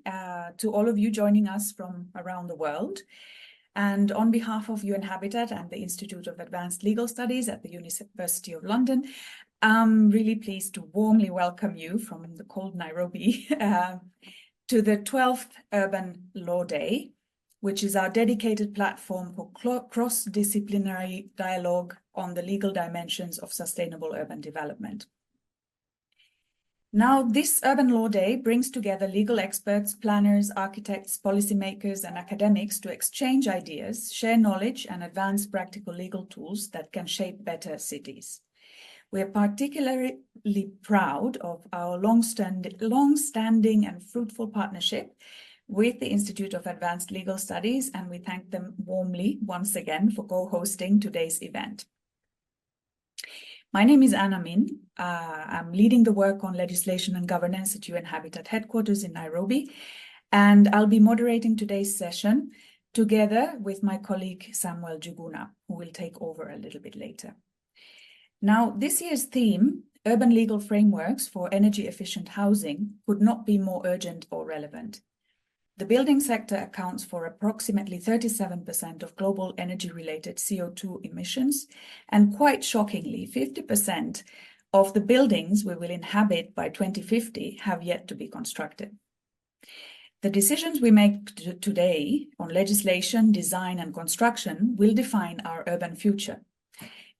to all of you joining us from around the world. And on behalf of UN Habitat and the Institute of Advanced Legal Studies at the University of London, I'm really pleased to warmly welcome you from the cold Nairobi to the 12th Urban Law Day, which is our dedicated platform for cross-disciplinary dialogue on the legal dimensions of sustainable urban development. Now, this Urban Law Day brings together legal experts, planners, architects, policymakers, and academics to exchange ideas, share knowledge, and advance practical legal tools that can shape better cities. We are particularly proud of our long-standing and fruitful partnership with the Institute of Advanced Legal Studies, and we thank them warmly once again for co-hosting today's event. My name is Anna Min. I'm leading the work on legislation and governance at UN Habitat headquarters in Nairobi, and I'll be moderating today's session together with my colleague Samuel Juguna, who will take over a little bit later. Now, this year's theme, urban legal frameworks for energy efficient housing, could not be more urgent or relevant. The building sector accounts for approximately 37% of global energy-related CO2 emissions, and quite shockingly, 50% of the buildings we will inhabit by 2050 have yet to be constructed. The decisions we make today on legislation, design, and construction will define our urban future.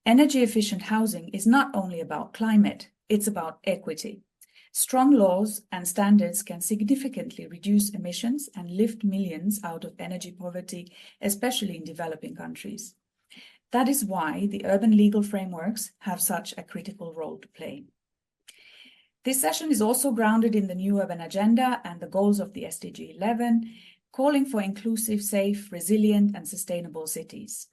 Energy-efficient housing is not only about climate, it's about equity. Strong laws and standards can significantly reduce emissions and lift millions out of energy poverty, especially in developing countries. That is why the urban legal frameworks have such a critical role to play. This session is also grounded in the new urban agenda and the goals of the SDG 11, calling for inclusive, safe, resilient, and sustainable cities.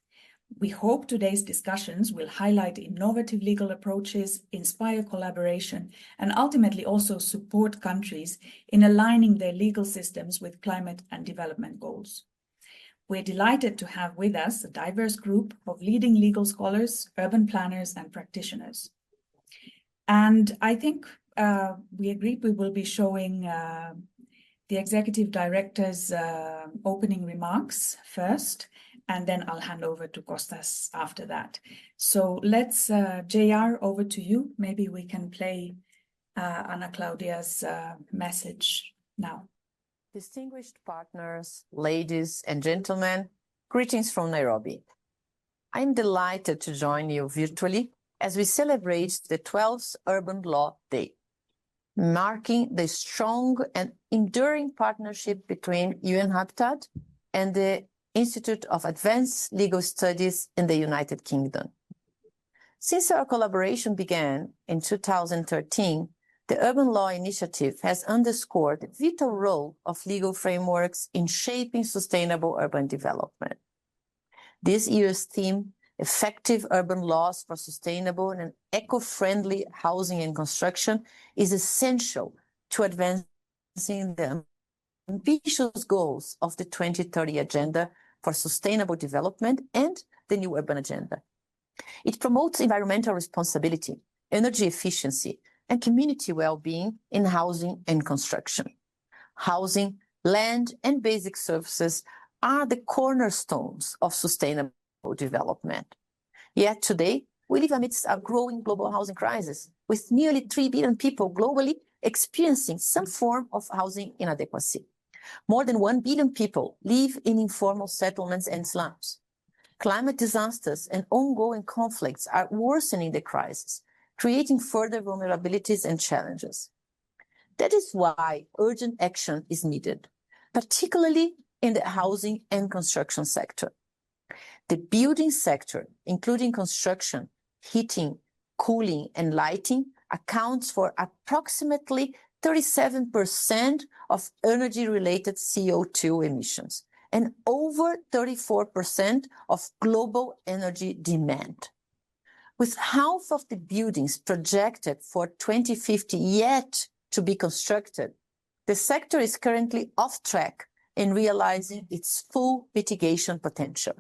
We hope today's discussions will highlight innovative legal approaches, inspire collaboration, and ultimately also support countries in aligning their legal systems with climate and development goals. We're delighted to have with us a diverse group of leading legal scholars, urban planners, and practitioners. And I think we agreed we will be showing the Executive Director's opening remarks first, and then I'll hand over to Kostas after that. So let's, JR, over to you. Maybe we can play Ana Claudia's message now. Distinguished partners, ladies and gentlemen, greetings from Nairobi. I'm delighted to join you virtually as we celebrate the 12th Urban Law Day, marking the strong and enduring partnership between UN Habitat and the Institute of Advanced Legal Studies in the United Kingdom. Since our collaboration began in 2013, the Urban Law Initiative has underscored the vital role of legal frameworks in shaping sustainable urban development. This year's theme, Effective Urban Laws for Sustainable and Eco-Friendly Housing and Construction, is essential to advancing the ambitious goals of the 2030 Agenda for Sustainable Development and the new Urban Agenda. It promotes environmental responsibility, energy efficiency, and community well-being in housing and construction. Housing, land, and basic services are the cornerstones of sustainable development. Yet today, we live amidst a growing global housing crisis, with nearly 3 billion people globally experiencing some form of housing inadequacy. More than 1 billion people live in informal settlements and slums. Climate disasters and ongoing conflicts are worsening the crisis, creating further vulnerabilities and challenges. That is why urgent action is needed, particularly in the housing and construction sector. The building sector, including construction, heating, cooling, and lighting, accounts for approximately 37% of energy-related CO2 emissions and over 34% of global energy demand. With half of the buildings projected for 2050 yet to be constructed, the sector is currently off track in realizing its full mitigation potential.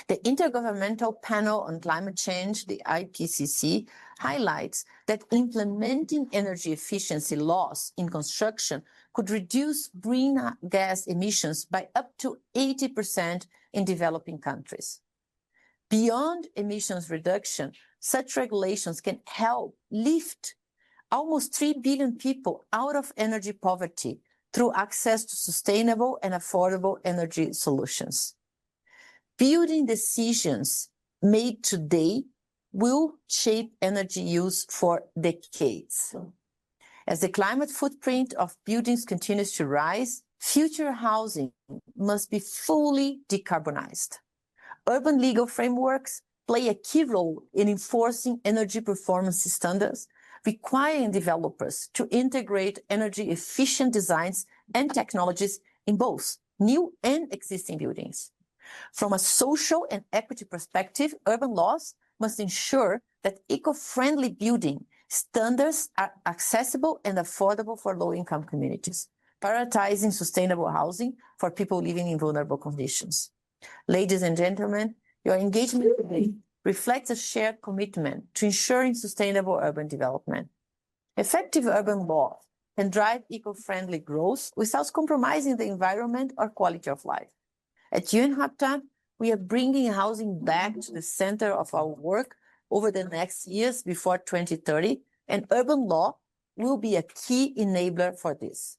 The Intergovernmental Panel on Climate Change, the IPCC, highlights that implementing energy efficiency laws in construction could reduce greenhouse gas emissions by up to 80% in developing countries. Beyond emissions reduction, such regulations can help lift almost 3 billion people out of energy poverty through access to sustainable and affordable energy solutions. Building decisions made today will shape energy use for decades. As the climate footprint of buildings continues to rise, future housing must be fully decarbonized. Urban legal frameworks play a key role in enforcing energy performance standards, requiring developers to integrate energy-efficient designs and technologies in both new and existing buildings. From a social and equity perspective, urban laws must ensure that eco-friendly building standards are accessible and affordable for low-income communities, prioritizing sustainable housing for people living in vulnerable conditions. Ladies and gentlemen, your engagement today reflects a shared commitment to ensuring sustainable urban development. Effective urban law can drive eco-friendly growth without compromising the environment or quality of life. At UN Habitat, we are bringing housing back to the center of our work over the next years before 2030, and urban law will be a key enabler for this.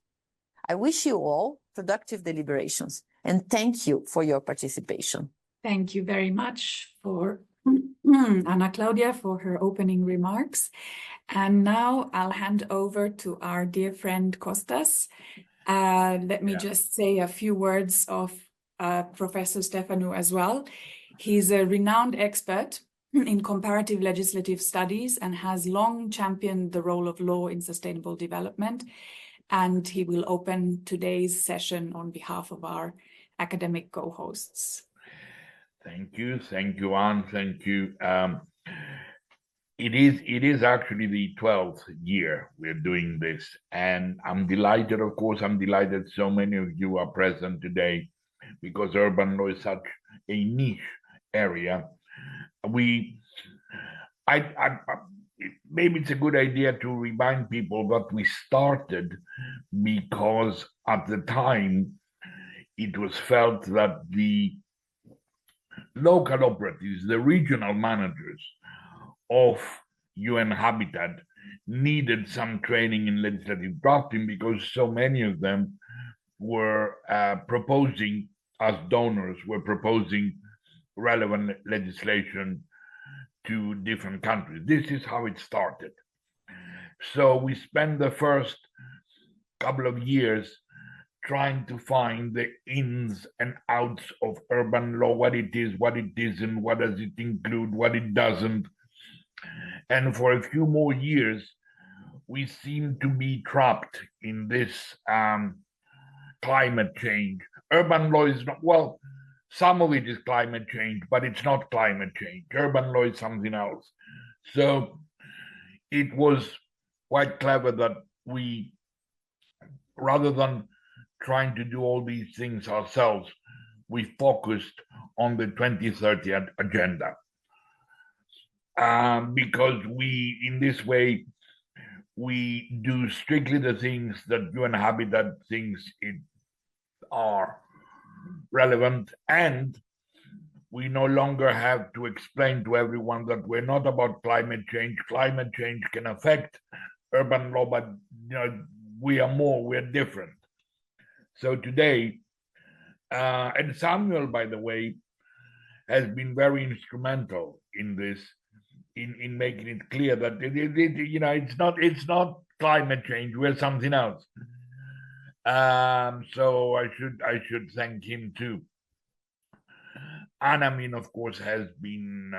I wish you all productive deliberations, and thank you for your participation. Thank you very much for Ana Claudia for her opening remarks. And now I'll hand over to our dear friend Kostas. Let me just say a few words of Professor Stefanou as well. He's a renowned expert in comparative legislative studies and has long championed the role of law in sustainable development. And he will open today's session on behalf of our academic co-hosts. Thank you, Anne. Thank you. It is actually the 12th year we're doing this, and I'm delighted. Of course, I'm delighted so many of you are present today, because urban law is such a niche area. Maybe it's a good idea to remind people that we started because at the time it was felt that the local operatives, the regional managers of UN Habitat, needed some training in legislative drafting, because so many of them were proposing, as donors, were proposing relevant legislation to different countries. This is how it started. So we spent the first couple of years trying to find the ins and outs of urban law, what it is, what it isn't, what does it include, what it doesn't. And for a few more years, we seem to be trapped in this climate change. Urban law is not, well, some of it is climate change, but it's not climate change. Urban law is something else. So it was quite clever that we, rather than trying to do all these things ourselves, we focused on the 2030 agenda. Because we, in this way, we do strictly the things that UN Habitat thinks are relevant, and we no longer have to explain to everyone that we're not about climate change. Climate change can affect urban law, but we're different. So today, and Samuel, by the way, has been very instrumental in this, in making it clear that it's not climate change, we're something else. So I should thank him too. Anna, of course, has been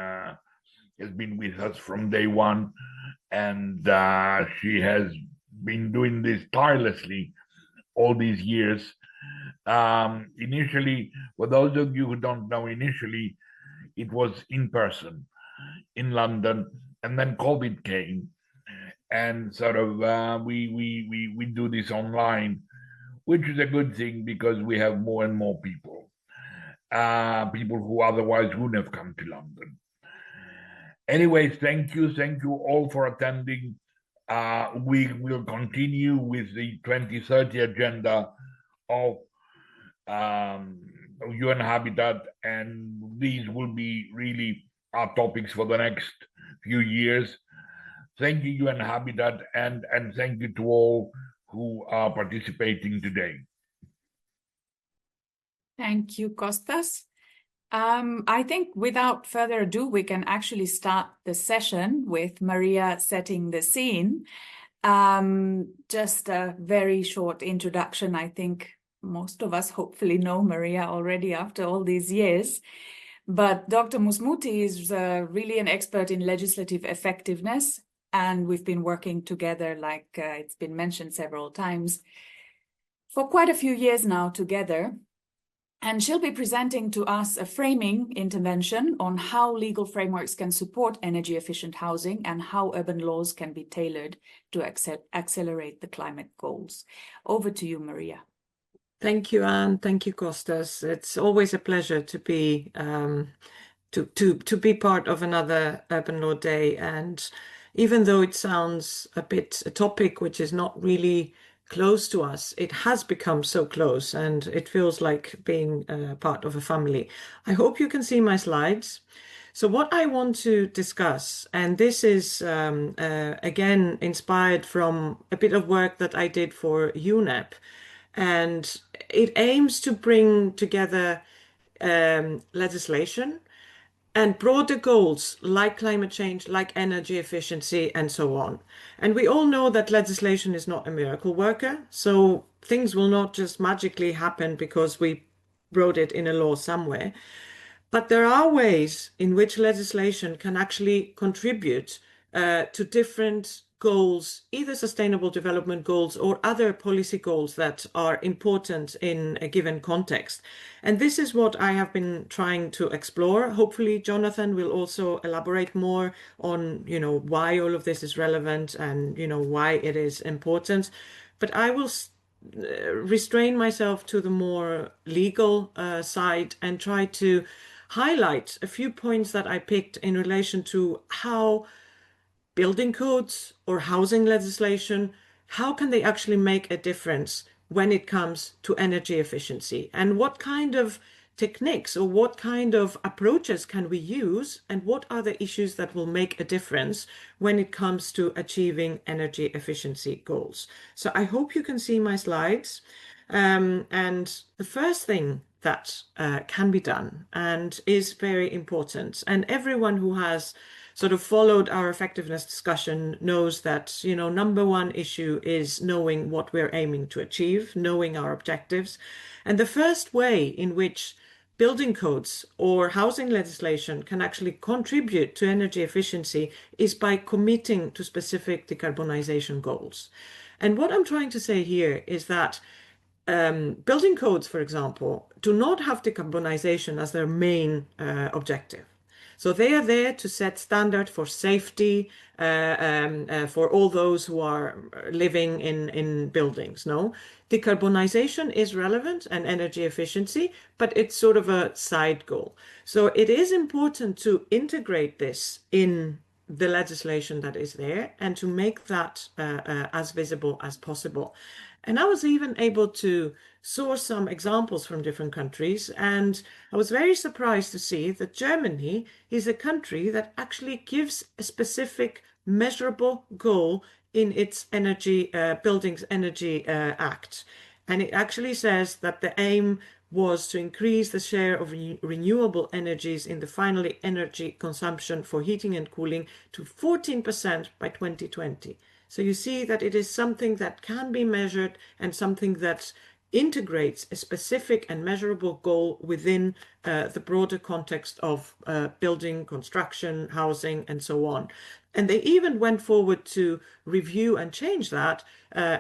with us from day one, and she has been doing this tirelessly all these years. Initially, for those of you who don't know, initially it was in person in London, and then COVID came, and sort of we do this online, which is a good thing because we have more and more people who otherwise wouldn't have come to London. Anyway, thank you all for attending. We will continue with the 2030 agenda of UN Habitat, and these will be really our topics for the next few years. Thank you, UN Habitat, and thank you to all who are participating today. Thank you, Kostas. I think without further ado, we can actually start the session with Maria setting the scene. Just a very short introduction. I think most of us hopefully know Maria already after all these years. But Dr. Musmuti is really an expert in legislative effectiveness, and we've been working together, like it's been mentioned several times, for quite a few years now together. And she'll be presenting to us a framing intervention on how legal frameworks can support energy efficient housing and how urban laws can be tailored to accelerate the climate goals. Over to you, Maria. Thank you, Anne. Thank you, Kostas. It's always a pleasure to be to be part of another Urban Law Day. And even though it sounds a topic which is not really close to us, it has become so close, and it feels like being part of a family. I hope you can see my slides. So what I want to discuss, and this is again inspired from a bit of work that I did for UNEP, and it aims to bring together legislation and broader goals like climate change, like energy efficiency, and so on. And we all know that legislation is not a miracle worker, so things will not just magically happen because we wrote it in a law somewhere. But there are ways in which legislation can actually contribute to different goals, either sustainable development goals or other policy goals that are important in a given context. And this is what I have been trying to explore. Hopefully, Jonathan will also elaborate more on, why all of this is relevant and, why it is important. But I will restrain myself to the more legal side and try to highlight a few points that I picked in relation to how building codes or housing legislation, how can they actually make a difference when it comes to energy efficiency, and what kind of techniques or what kind of approaches can we use, and what are the issues that will make a difference when it comes to achieving energy efficiency goals. So I hope you can see my slides. And the first thing that can be done and is very important, and everyone who has sort of followed our effectiveness discussion knows that, number one issue is knowing what we're aiming to achieve, knowing our objectives. And the first way in which building codes or housing legislation can actually contribute to energy efficiency is by committing to specific decarbonization goals. And what I'm trying to say here is that building codes, for example, do not have decarbonization as their main objective. So they are there to set standard for safety for all those who are living in buildings. No, decarbonization is relevant and energy efficiency, but it's sort of a side goal. So it is important to integrate this in the legislation that is there and to make that as visible as possible. And I was even able to source some examples from different countries, and I was very surprised to see that Germany is a country that actually gives a specific measurable goal in its energy Buildings Energy Act. And it actually says that the aim was to increase the share of renewable energies in the final energy consumption for heating and cooling to 14% by 2020. So you see that it is something that can be measured and something that integrates a specific and measurable goal within the broader context of building, construction, housing, and so on. And they even went forward to review and change that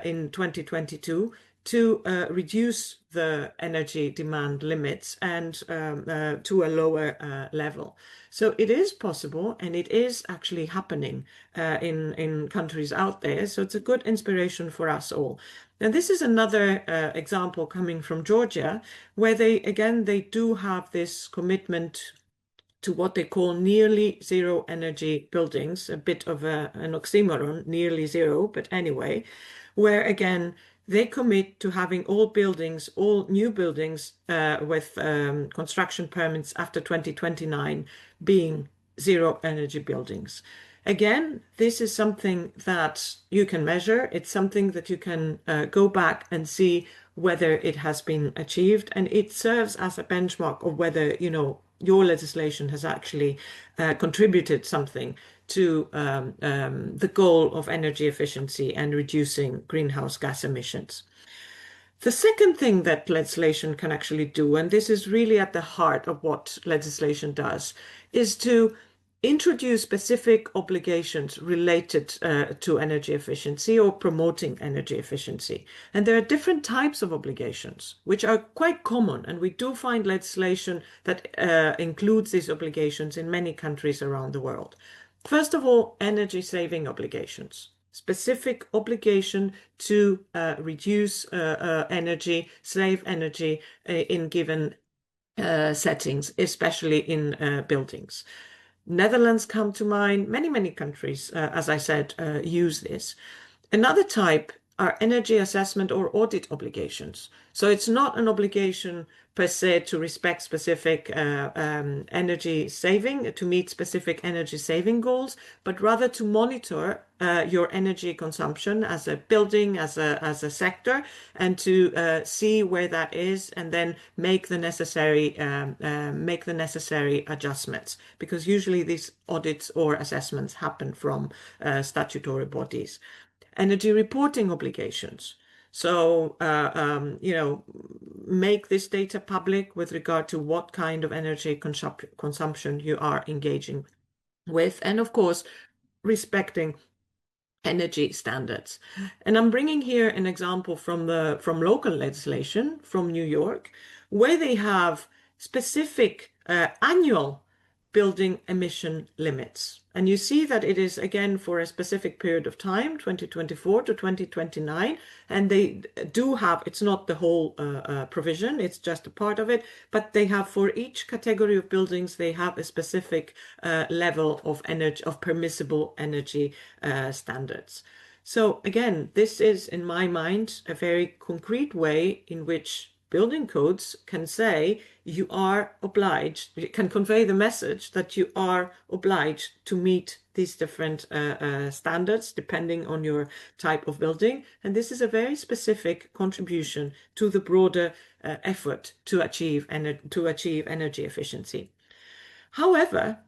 in 2022 to reduce the energy demand limits and to a lower level. So it is possible, and it is actually happening in countries out there. So it's a good inspiration for us all. And this is another example coming from Georgia, where they do have this commitment to what they call nearly zero energy buildings, a bit of an oxymoron, nearly zero, but anyway, where again, they commit to having all buildings, all new buildings with construction permits after 2029 being zero energy buildings. Again, this is something that you can measure. It's something that you can go back and see whether it has been achieved, and it serves as a benchmark of whether, you know, your legislation has actually contributed something to the goal of energy efficiency and reducing greenhouse gas emissions. The second thing that legislation can actually do, and this is really at the heart of what legislation does, is to introduce specific obligations related to energy efficiency or promoting energy efficiency. And there are different types of obligations, which are quite common. And we do find legislation that includes these obligations in many countries around the world. First of all, energy saving obligations. Specific obligation to reduce energy, save energy in given settings, especially in buildings. Netherlands come to mind. Many countries, as I said, use this. Another type are energy assessment or audit obligations. So it's not an obligation per se to respect specific energy saving, to meet specific energy saving goals, but rather to monitor your energy consumption as a building, as a sector, and to see where that is, and then make the necessary adjustments. Because usually these audits or assessments happen from statutory bodies. Energy reporting obligations. So, you know, make this data public with regard to what kind of energy consumption you are engaging with. And of course, respecting energy standards. And I'm bringing here an example from local legislation from New York, where they have specific annual building emission limits. And you see that it is, again, for a specific period of time, 2024 to 2029. And they do have, it's not the whole provision, it's just a part of it, but they have for each category of buildings, they have a specific level of energy, of permissible energy standards. So again, this is, in my mind, a very concrete way in which building codes can say you are obliged, it can convey the message that you are obliged to meet these different standards depending on your type of building. And this is a very specific contribution to the broader effort to achieve energy efficiency. However,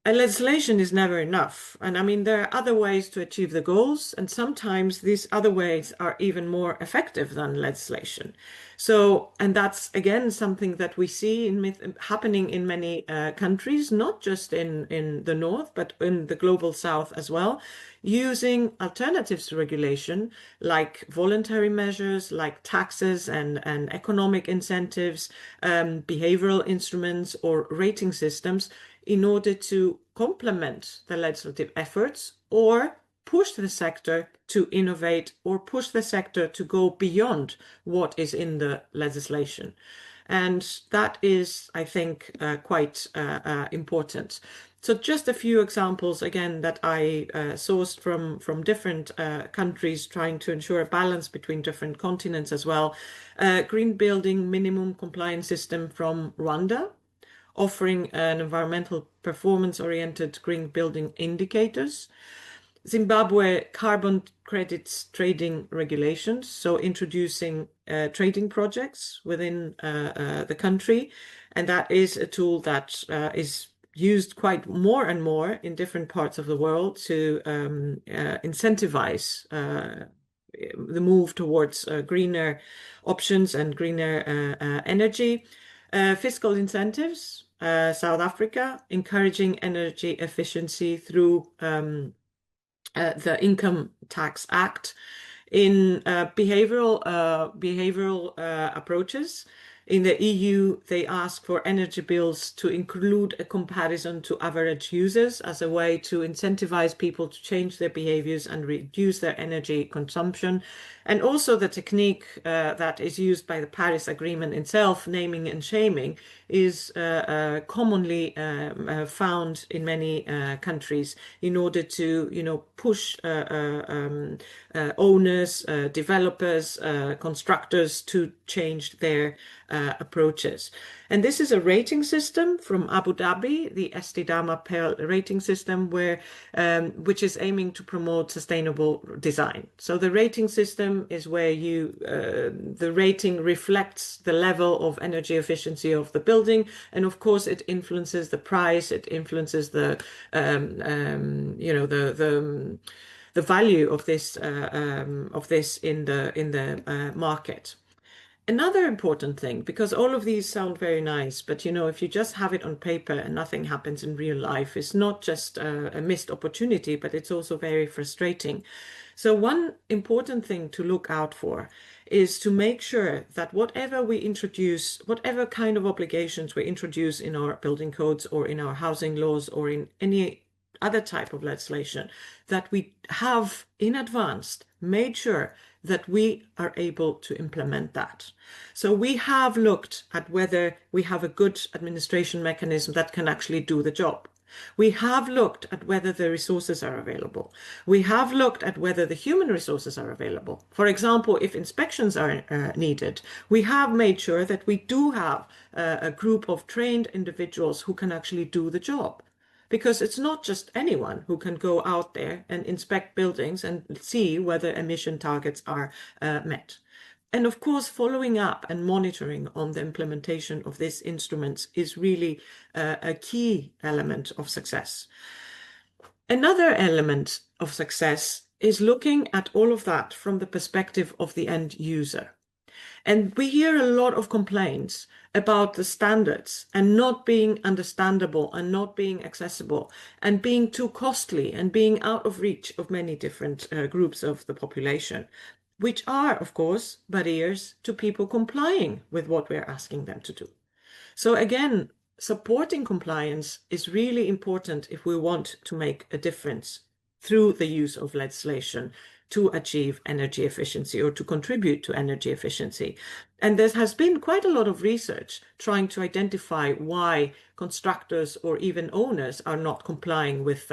a legislation is never enough. And I mean, there are other ways to achieve the goals, and sometimes these other ways are even more effective than legislation. So, and that's again something that we see happening in many countries, not just in the North, but in the global South as well, using alternatives to regulation, like voluntary measures, like taxes and economic incentives, behavioral instruments, or rating systems, in order to complement the legislative efforts or push the sector to innovate or push the sector to go beyond what is in the legislation. And that is, I think, quite important. So just a few examples, again, that I sourced from different countries, trying to ensure a balance between different continents as well. Green Building Minimum Compliance System from Rwanda, offering an environmental performance-oriented green building indicators. Zimbabwe carbon credits trading regulations, so introducing trading projects within the country. And that is a tool that is used quite more and more in different parts of the world to incentivize the move towards greener options and greener energy. Fiscal incentives, South Africa, encouraging energy efficiency through the Income Tax Act. In behavioral approaches, In the EU, they ask for energy bills to include a comparison to average users as a way to incentivize people to change their behaviors and reduce their energy consumption. And also the technique that is used by the Paris Agreement itself, naming and shaming, is commonly found in many countries in order to, push owners, developers, constructors to change their approaches. And this is a rating system from Abu Dhabi, the Estidama Pearl rating system, which is aiming to promote sustainable design. So the rating system is where the rating reflects the level of energy efficiency of the building, and of course it influences the price, it influences the value of this in the market. Another important thing, because all of these sound very nice, but if you just have it on paper and nothing happens in real life, it's not just a missed opportunity, but it's also very frustrating. So one important thing to look out for is to make sure that whatever we introduce, whatever kind of obligations we introduce in our building codes or in our housing laws or in any other type of legislation, that we have in advance made sure that we are able to implement that. So we have looked at whether we have a good administration mechanism that can actually do the job. We have looked at whether the resources are available. We have looked at whether the human resources are available. For example, if inspections are needed, we have made sure that we do have a group of trained individuals who can actually do the job. Because it's not just anyone who can go out there and inspect buildings and see whether emission targets are met. And of course, following up and monitoring on the implementation of these instruments is really a key element of success. Another element of success is looking at all of that from the perspective of the end user. And we hear a lot of complaints about the standards and not being understandable and not being accessible and being too costly and being out of reach of many different groups of the population, which are, of course, barriers to people complying with what we're asking them to do. So again, supporting compliance is really important if we want to make a difference through the use of legislation to achieve energy efficiency or to contribute to energy efficiency. And there has been quite a lot of research trying to identify why constructors or even owners are not complying with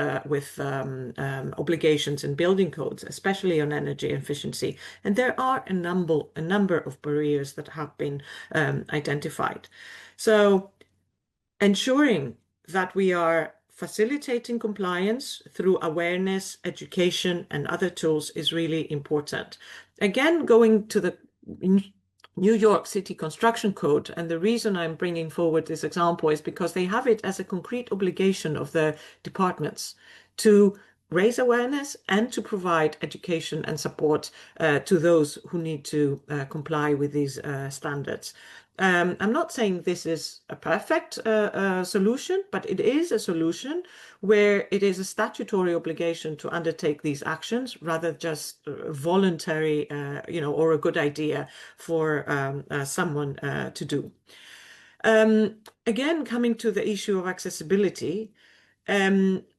obligations in building codes, especially on energy efficiency. And there are a number of barriers that have been identified. So ensuring that we are facilitating compliance through awareness, education, and other tools is really important. Again, going to the New York City Construction Code, and the reason I'm bringing forward this example is because they have it as a concrete obligation of the departments to raise awareness and to provide education and support to those who need to comply with these standards. I'm not saying this is a perfect solution, but it is a solution where it is a statutory obligation to undertake these actions rather just voluntary, or a good idea for someone to do. Again, coming to the issue of accessibility,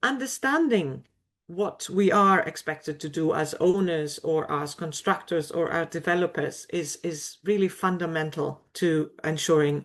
understanding what we are expected to do as owners or as constructors or as developers is really fundamental to ensuring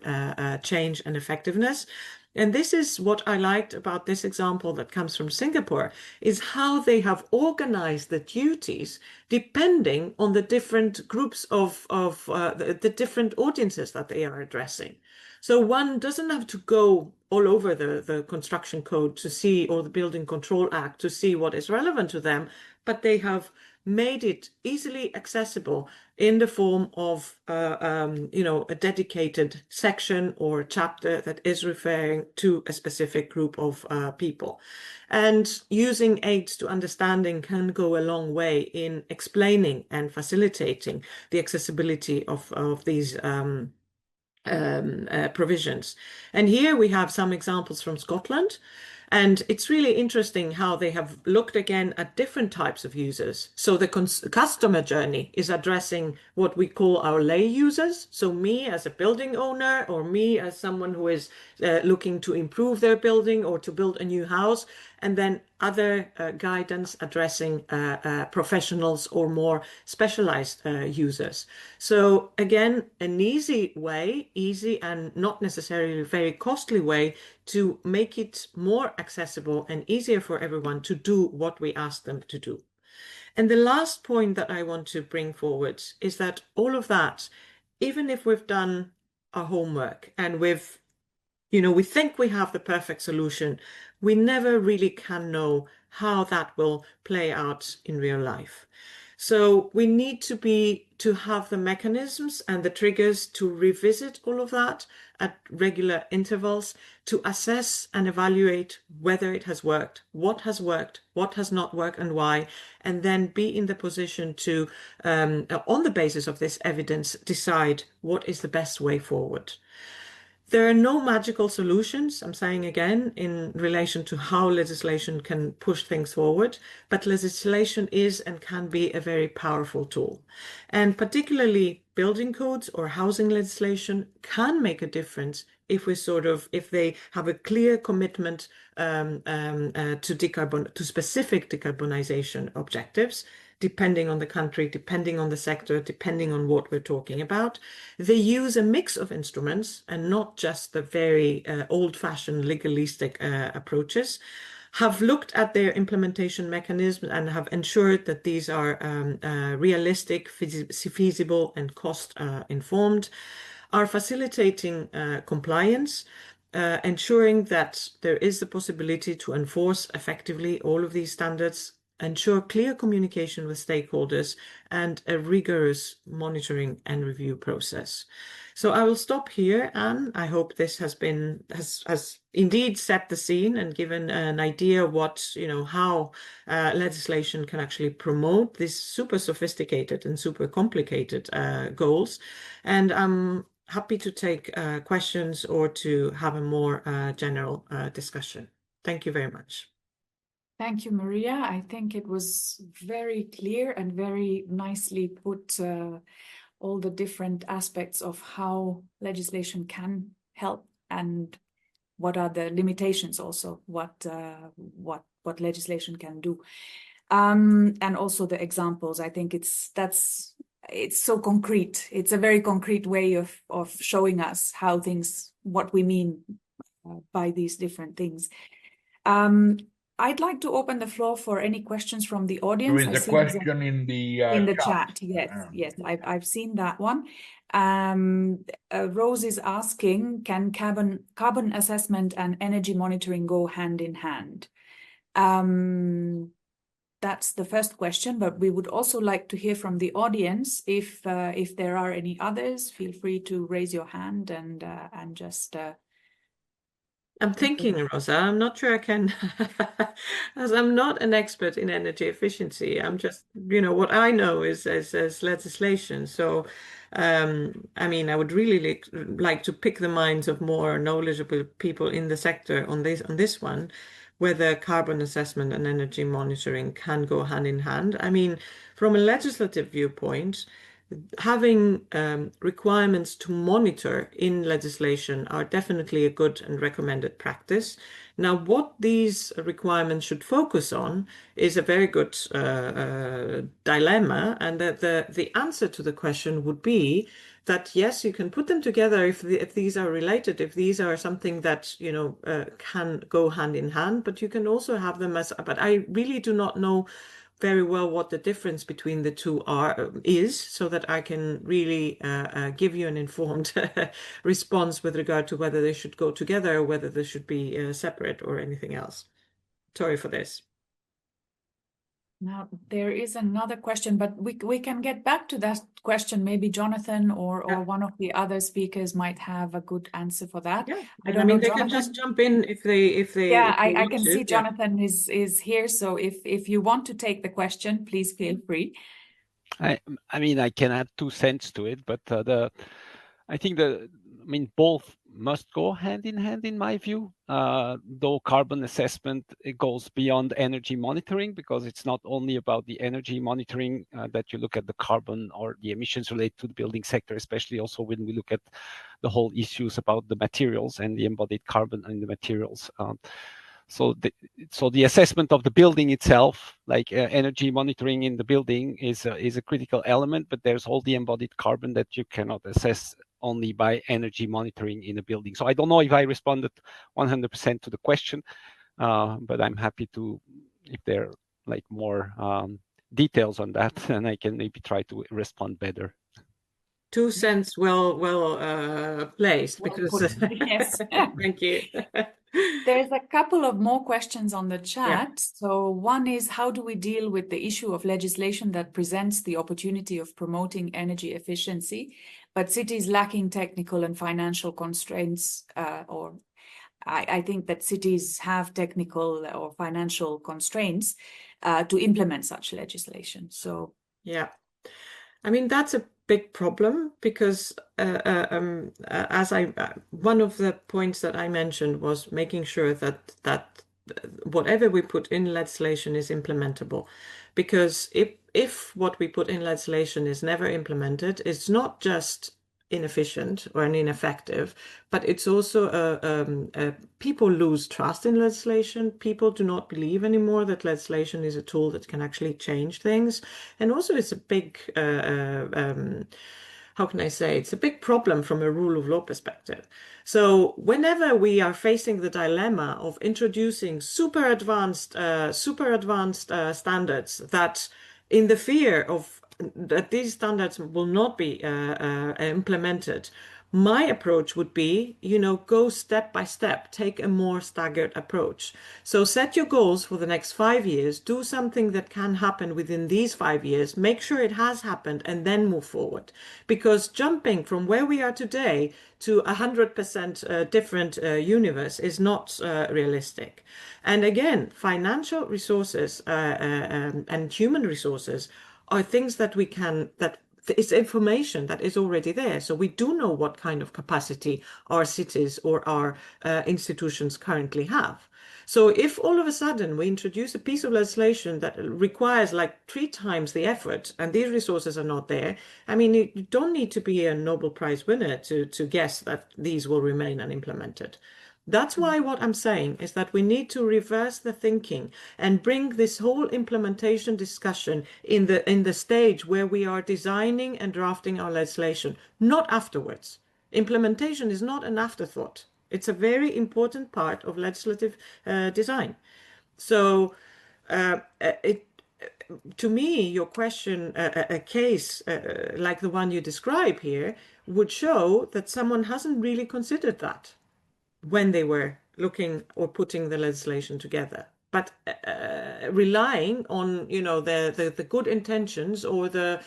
change and effectiveness. And this is what I liked about this example that comes from Singapore, is how they have organized the duties depending on the different groups of the different audiences that they are addressing. So one doesn't have to go all over the construction code to see, or the Building Control Act to see what is relevant to them, but they have made it easily accessible in the form of a dedicated section or chapter that is referring to a specific group of people. And using aids to understanding can go a long way in explaining and facilitating the accessibility of these provisions. And here we have some examples from Scotland. And it's really interesting how they have looked again at different types of users. So the customer journey is addressing what we call our lay users. So me as a building owner, or me as someone who is looking to improve their building or to build a new house. And then other guidance addressing professionals or more specialized users. So again, an easy and not necessarily very costly way to make it more accessible and easier for everyone to do what we ask them to do. And the last point that I want to bring forward is that all of that, even if we've done our homework and we think we have the perfect solution, we never really can know how that will play out in real life. So we need to have the mechanisms and the triggers to revisit all of that at regular intervals, to assess and evaluate whether it has worked, what has not worked, and why, and then be in the position to, on the basis of this evidence, decide what is the best way forward. There are no magical solutions, I'm saying again, in relation to how legislation can push things forward, but legislation is and can be a very powerful tool. And particularly building codes or housing legislation can make a difference if they have a clear commitment to specific decarbonization objectives, depending on the country, depending on the sector, depending on what we're talking about. They use a mix of instruments and not just the very old-fashioned legalistic approaches, have looked at their implementation mechanisms and have ensured that these are realistic, feasible, and cost-informed, are facilitating compliance, ensuring that there is the possibility to enforce effectively all of these standards, ensure clear communication with stakeholders, and a rigorous monitoring and review process. So I will stop here, Anne. I hope this has indeed set the scene and given an idea how legislation can actually promote these super sophisticated and super complicated goals. And I'm happy to take questions or to have a more general discussion. Thank you very much. Thank you, Maria. I think it was very clear and very nicely put all the different aspects of how legislation can help and what are the limitations also, what legislation can do. And also the examples. I think it's so concrete. It's a very concrete way of showing us what we mean by these different things. I'd like to open the floor for any questions from the audience. There is a question in the chat. Yes, I've seen that one. Rose is asking, can carbon assessment and energy monitoring go hand in hand? That's the first question, but we would also like to hear from the audience. If there are any others, feel free to raise your hand and just... I'm thinking, Rosa, I'm not sure I can, as I'm not an expert in energy efficiency. I'm just, what I know is legislation. So, I mean, I would really like to pick the minds of more knowledgeable people in the sector on this one, whether carbon assessment and energy monitoring can go hand in hand. I mean, from a legislative viewpoint, having requirements to monitor in legislation are definitely a good and recommended practice. Now, what these requirements should focus on is a very good dilemma, and that the answer to the question would be that yes, you can put them together if these are related, if these are something that can go hand in hand, but you can also have them as. But I really do not know very well what the difference between the two is, so that I can really give you an informed response with regard to whether they should go together or whether they should be separate or anything else. Sorry for this. Now, there is another question, but we can get back to that question. Maybe Jonathan or one of the other speakers might have a good answer for that. Yeah, I mean, they can just jump in if they. Yeah, I can see Jonathan is here. So if you want to take the question, please feel free. I mean, I can add 2 cents to it, but I think both must go hand in hand, in my view, though carbon assessment, it goes beyond energy monitoring, because it's not only about the energy monitoring that you look at the carbon or the emissions related to the building sector, especially also when we look at the whole issues about the materials and the embodied carbon in the materials. So the assessment of the building itself, like energy monitoring in the building, is a critical element, but there's all the embodied carbon that you cannot assess only by energy monitoring in a building. So I don't know if I responded 100% to the question, but I'm happy to, if there are like more details on that, and I can maybe try to respond better. 2 cents well placed, Well because put. Yes. thank you. There's a couple of more questions on the chat. So one is, how do we deal with the issue of legislation that presents the opportunity of promoting energy efficiency, but cities lacking technical and financial constraints, or I think that cities have technical or financial constraints to implement such legislation. So yeah, I mean, that's a big problem, because as one of the points that I mentioned was making sure that whatever we put in legislation is implementable, because if what we put in legislation is never implemented, it's not just inefficient or ineffective, but it's also people lose trust in legislation. People do not believe anymore that legislation is a tool that can actually change things. And also it's a big how can I say, it's a big problem from a rule of law perspective. So whenever we are facing the dilemma of introducing super advanced standards, that in the fear of that these standards will not be implemented, my approach would be, go step by step, take a more staggered approach. So set your goals for the next 5 years, do something that can happen within these 5 years, make sure it has happened, and then move forward. Because jumping from where we are today to 100% different universe is not realistic. And again, financial resources and human resources are things that we can, that it's information that is already there. So we do know what kind of capacity our cities or our institutions currently have. So if all of a sudden we introduce a piece of legislation that requires like 3 times the effort, and these resources are not there, I mean, you don't need to be a Nobel Prize winner to guess that these will remain unimplemented. That's why what I'm saying is that we need to reverse the thinking and bring this whole implementation discussion in the stage where we are designing and drafting our legislation, not afterwards. Implementation is not an afterthought. It's a very important part of legislative design. So to me, your question, a case like the one you describe here, would show that someone hasn't really considered that when they were looking or putting the legislation together, but relying on the good intentions or the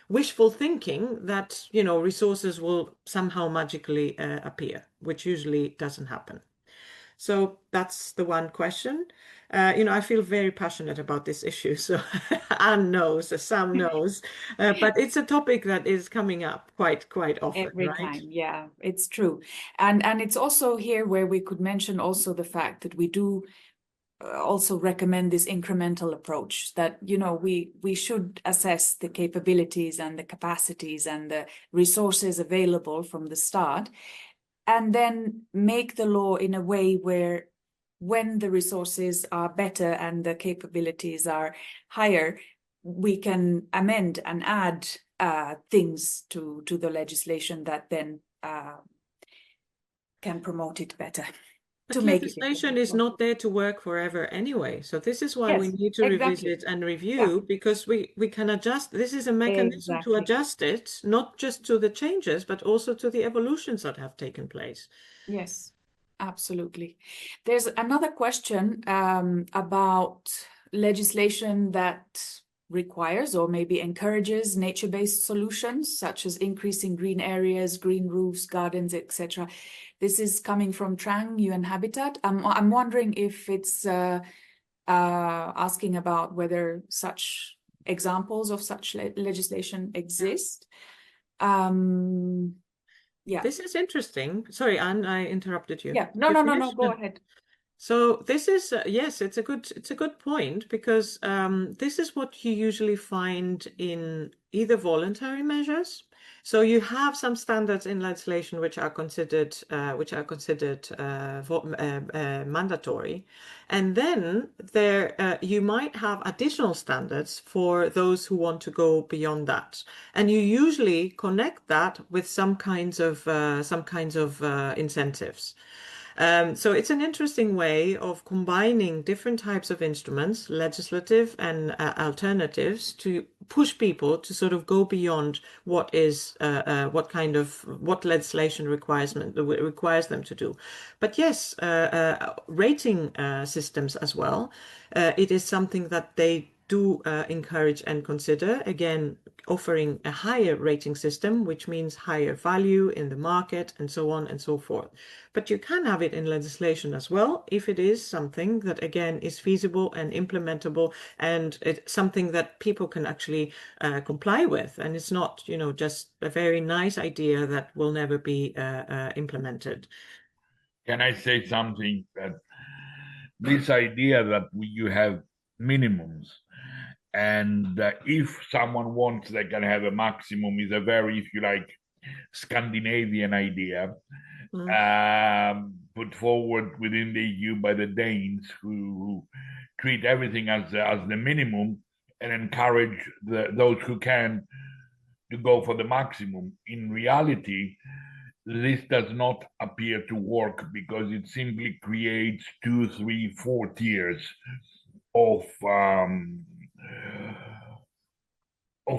wishful thinking that resources will somehow magically appear, which usually doesn't happen. So that's the one question. I feel very passionate about this issue. So Anne knows, Sam knows, but it's a topic that is coming up quite often, every right? time, yeah, it's true. And it's also here where we could mention also the fact that we do also recommend this incremental approach, that we should assess the capabilities and the capacities and the resources available from the start, and then make the law in a way where, when the resources are better and the capabilities are higher, we can amend and add things to the legislation that then can promote it better. But legislation is not there to work forever anyway. So this is why we need to revisit and review, because we can adjust. This is a mechanism to adjust it, not just to the changes, but also to the evolutions that have taken place. Yes, absolutely. There's another question about legislation that requires or maybe encourages nature-based solutions, such as increasing green areas, green roofs, gardens, etc. This is coming from Trang, UN Habitat. I'm wondering if it's asking about whether such examples of such legislation exist. Yeah. This is interesting. Sorry, Anne, I interrupted you. Yeah. Did No, you no, no, no. finish? Go No. ahead. So this is yes, it's a good point because this is what you usually find in either voluntary measures. So you have some standards in legislation which are considered mandatory, and then there you might have additional standards for those who want to go beyond that, and you usually connect that with some kinds of incentives. So it's an interesting way of combining different types of instruments, legislative and alternatives, to push people to sort of go beyond what legislation requires them to do. But yes, rating systems as well. It is something that they do encourage and consider. Again, offering a higher rating system, which means higher value in the market and so on and so forth. But you can have it in legislation as well if it is something that, again, is feasible and implementable, and it's something that people can actually comply with. And it's not, just a very nice idea that will never be implemented. Can I say something? That this idea that you have minimums, and if someone wants, they can have a maximum, is a very, if you like, Scandinavian idea, put forward within the EU by the Danes, who treat everything as the minimum and encourage those who can to go for the maximum. In reality, this does not appear to work because it simply creates 2, 3, 4 tiers of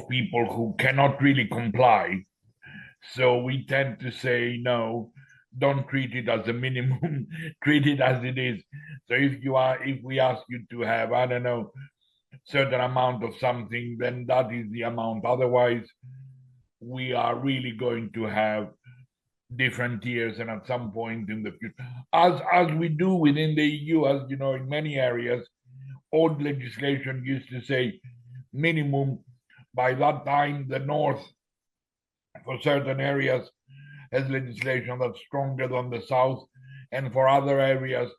people who cannot really comply. So we tend to say, no, don't treat it as a minimum, treat it as it is. So if we ask you to have, I don't know, certain amount of something, then that is the amount. Otherwise, we are really going to have different tiers, and at some point in the future, as we do within the EU, as you know, in many areas, old legislation used to say minimum. By that time, the North, for certain areas, has legislation that's stronger than the South, and for other areas,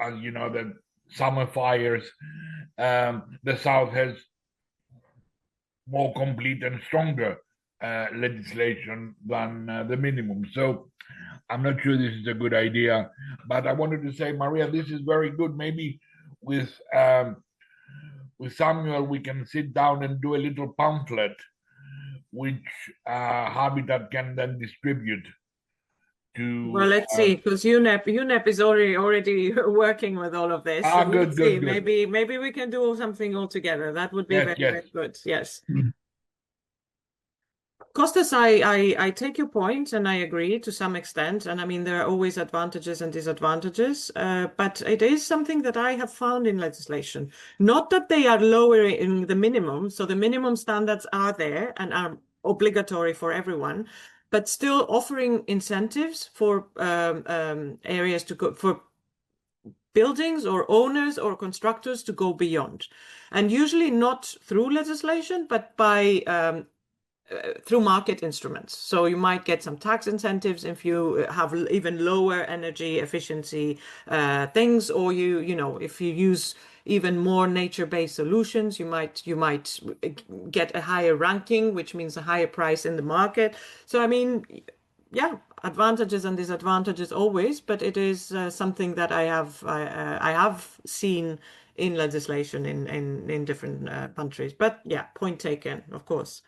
as you know, the summer fires, the South has more complete and stronger legislation than the minimum. So I'm not sure this is a good idea, but I wanted to say, Maria, this is very good. Maybe with Samuel, we can sit down and do a little pamphlet, which Habitat can then distribute to. Well, let's see, because UNEP is already working with all of this. So Good, let's good, see. good. Maybe we can do something all together. That would be Yes, very, yes. very good. Yes. Costas, I take your point and I agree to some extent. And I mean, there are always advantages and disadvantages, but it is something that I have found in legislation. Not that they are lowering the minimum. So the minimum standards are there and are obligatory for everyone, but still offering incentives for areas to go, for buildings or owners or constructors to go beyond. And usually not through legislation, but by through market instruments. So you might get some tax incentives if you have even lower energy efficiency things, or if you use even more nature-based solutions, you might get a higher ranking, which means a higher price in the market. So I mean, yeah, advantages and disadvantages always, but it is something that I have seen in legislation in different countries. But yeah, point taken, of course.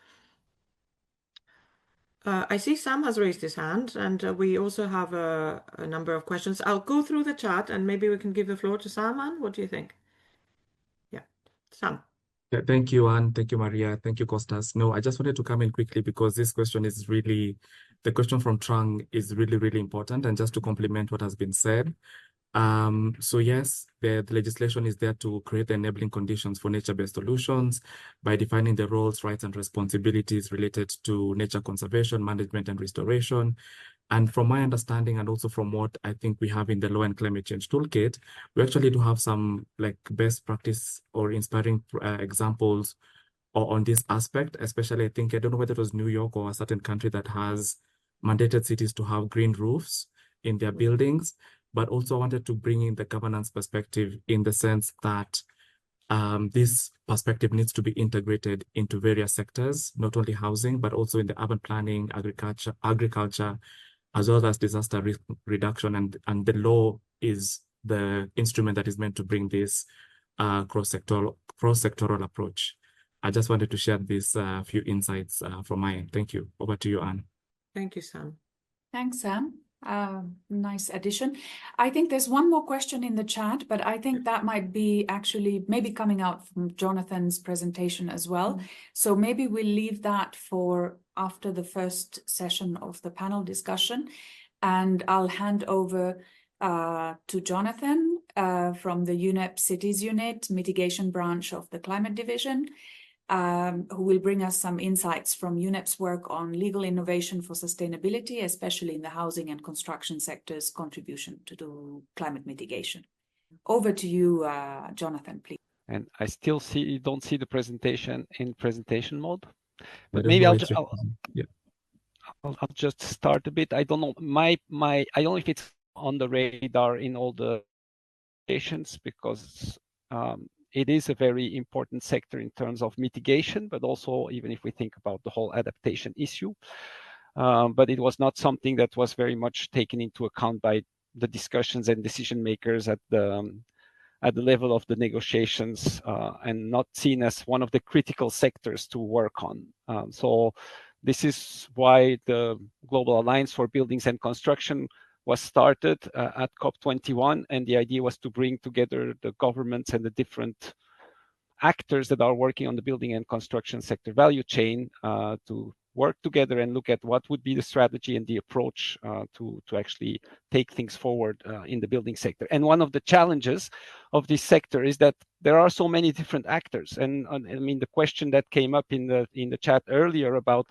I see Sam has raised his hand, and we also have a number of questions. I'll go through the chat, and maybe we can give the floor to Sam, Anne. What do you think? Yeah, Sam. Yeah, thank you, Anne. Thank you, Maria. Thank you, Costas. No, I just wanted to come in quickly because this question is really, the question from Trang is really, really important, and just to complement what has been said. So yes, the legislation is there to create the enabling conditions for nature-based solutions by defining the roles, rights, and responsibilities related to nature conservation, management, and restoration. And from my understanding, and also from what I think we have in the Law and Climate Change Toolkit, we actually do have some like best practice or inspiring examples on this aspect, especially I think, I don't know whether it was New York or a certain country that has mandated cities to have green roofs in their buildings, but also wanted to bring in the governance perspective in the sense that this perspective needs to be integrated into various sectors, not only housing, but also in the urban planning, agriculture, as well as disaster risk reduction. And the law is the instrument that is meant to bring this cross-sectoral approach. I just wanted to share these few insights from my end. Thank you. Over to you, Anne. Thank you, Sam. Thanks, Sam. Nice addition. I think there's one more question in the chat, but I think that might be actually maybe coming out from Jonathan's presentation as well. So maybe we'll leave that for after the first session of the panel discussion. And I'll hand over to Jonathan from the UNEP Cities Unit, Mitigation Branch of the Climate Division, who will bring us some insights from UNEP's work on legal innovation for sustainability, especially in the housing and construction sector's contribution to climate mitigation. Over to you, Jonathan, please. And I still don't see the presentation in presentation mode, but maybe I'll just start a bit. I don't know I don't know if it's on the radar in all the patients, because it is a very important sector in terms of mitigation, but also even if we think about the whole adaptation issue. But it was not something that was very much taken into account by the discussions and decision makers at the level of the negotiations, and not seen as one of the critical sectors to work on. So this is why the Global Alliance for Buildings and Construction was started at COP21, and the idea was to bring together the governments and the different actors that are working on the building and construction sector value chain to work together and look at what would be the strategy and the approach to actually take things forward in the building sector. And one of the challenges of this sector is that there are so many different actors. And I mean, the question that came up in the chat earlier about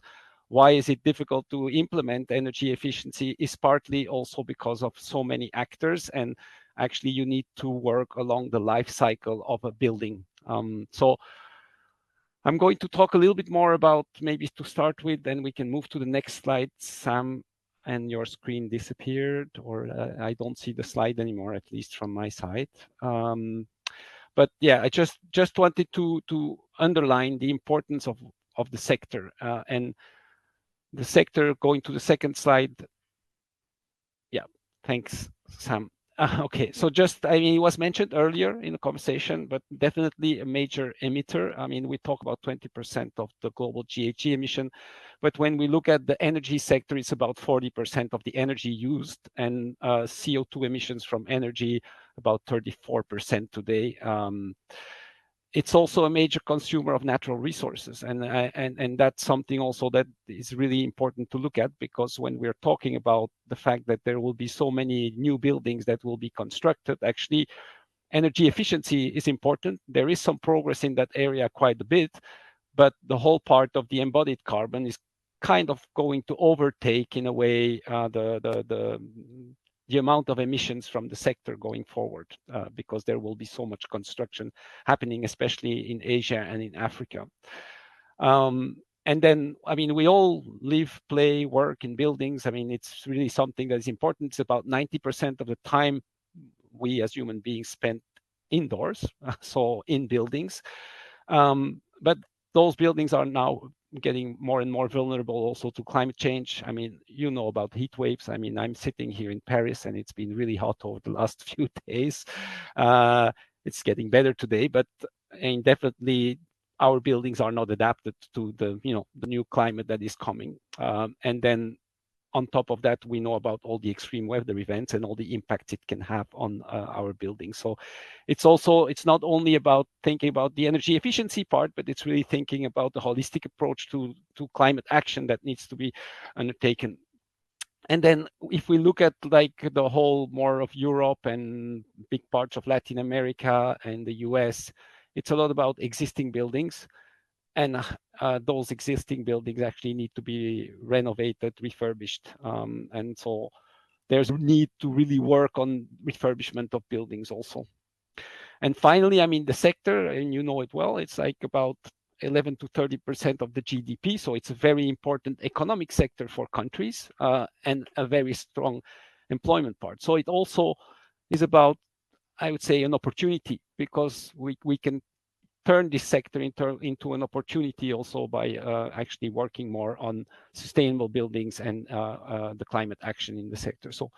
why is it difficult to implement energy efficiency is partly also because of so many actors, and actually you need to work along the life cycle of a building. So I'm going to talk a little bit more about, maybe to start with, then we can move to the next slide. Sam, and your screen disappeared, or I don't see the slide anymore, at least from my side. But yeah, I just wanted to underline the importance of the sector, and the sector, going to the second slide. Yeah, thanks, Sam. Okay, so just, I mean, it was mentioned earlier in the conversation, but definitely a major emitter. I mean, we talk about 20% of the global GHG emission, but when we look at the energy sector, it's about 40% of the energy used, and CO2 emissions from energy, about 34% today. It's also a major consumer of natural resources, and that's something also that is really important to look at, because when we're talking about the fact that there will be so many new buildings that will be constructed, actually energy efficiency is important. There is some progress in that area quite a bit, but the whole part of the embodied carbon is kind of going to overtake, in a way, the amount of emissions from the sector going forward, because there will be so much construction happening, especially in Asia and in Africa. And then, I mean, we all live, play, work in buildings. I mean, it's really something that is important. It's about 90% of the time we as human beings spend indoors, so in buildings. But those buildings are now getting more and more vulnerable also to climate change. I mean, you know about heat waves. I mean, I'm sitting here in Paris and it's been really hot over the last few days. It's getting better today, but definitely our buildings are not adapted to the new climate that is coming. And then on top of that, we know about all the extreme weather events and all the impacts it can have on our buildings. So it's not only about thinking about the energy efficiency part, but it's really thinking about the holistic approach to climate action that needs to be undertaken. And then if we look at like the whole more of Europe and big parts of Latin America and the US, it's a lot about existing buildings. And those existing buildings actually need to be renovated, refurbished. And so there's a need to really work on refurbishment of buildings also. And finally, I mean, the sector, and you know it well, it's like about 11 to 30% of the GDP. So it's a very important economic sector for countries and a very strong employment part. So it also is about, I would say, an opportunity, because we can turn this sector into an opportunity also by actually working more on sustainable buildings and the climate action in the sector. So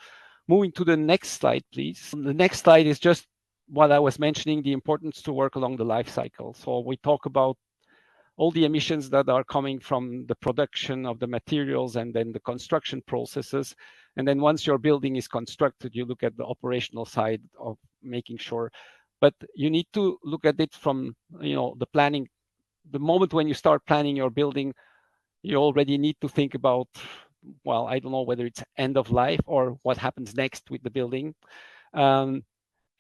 moving to the next slide, please. The next slide is just what I was mentioning, the importance to work along the life cycle. So we talk about all the emissions that are coming from the production of the materials and then the construction processes. And then once your building is constructed, you look at the operational side of making sure. But you need to look at it from, the planning. The moment when you start planning your building, you already need to think about, well, I don't know whether it's end of life or what happens next with the building.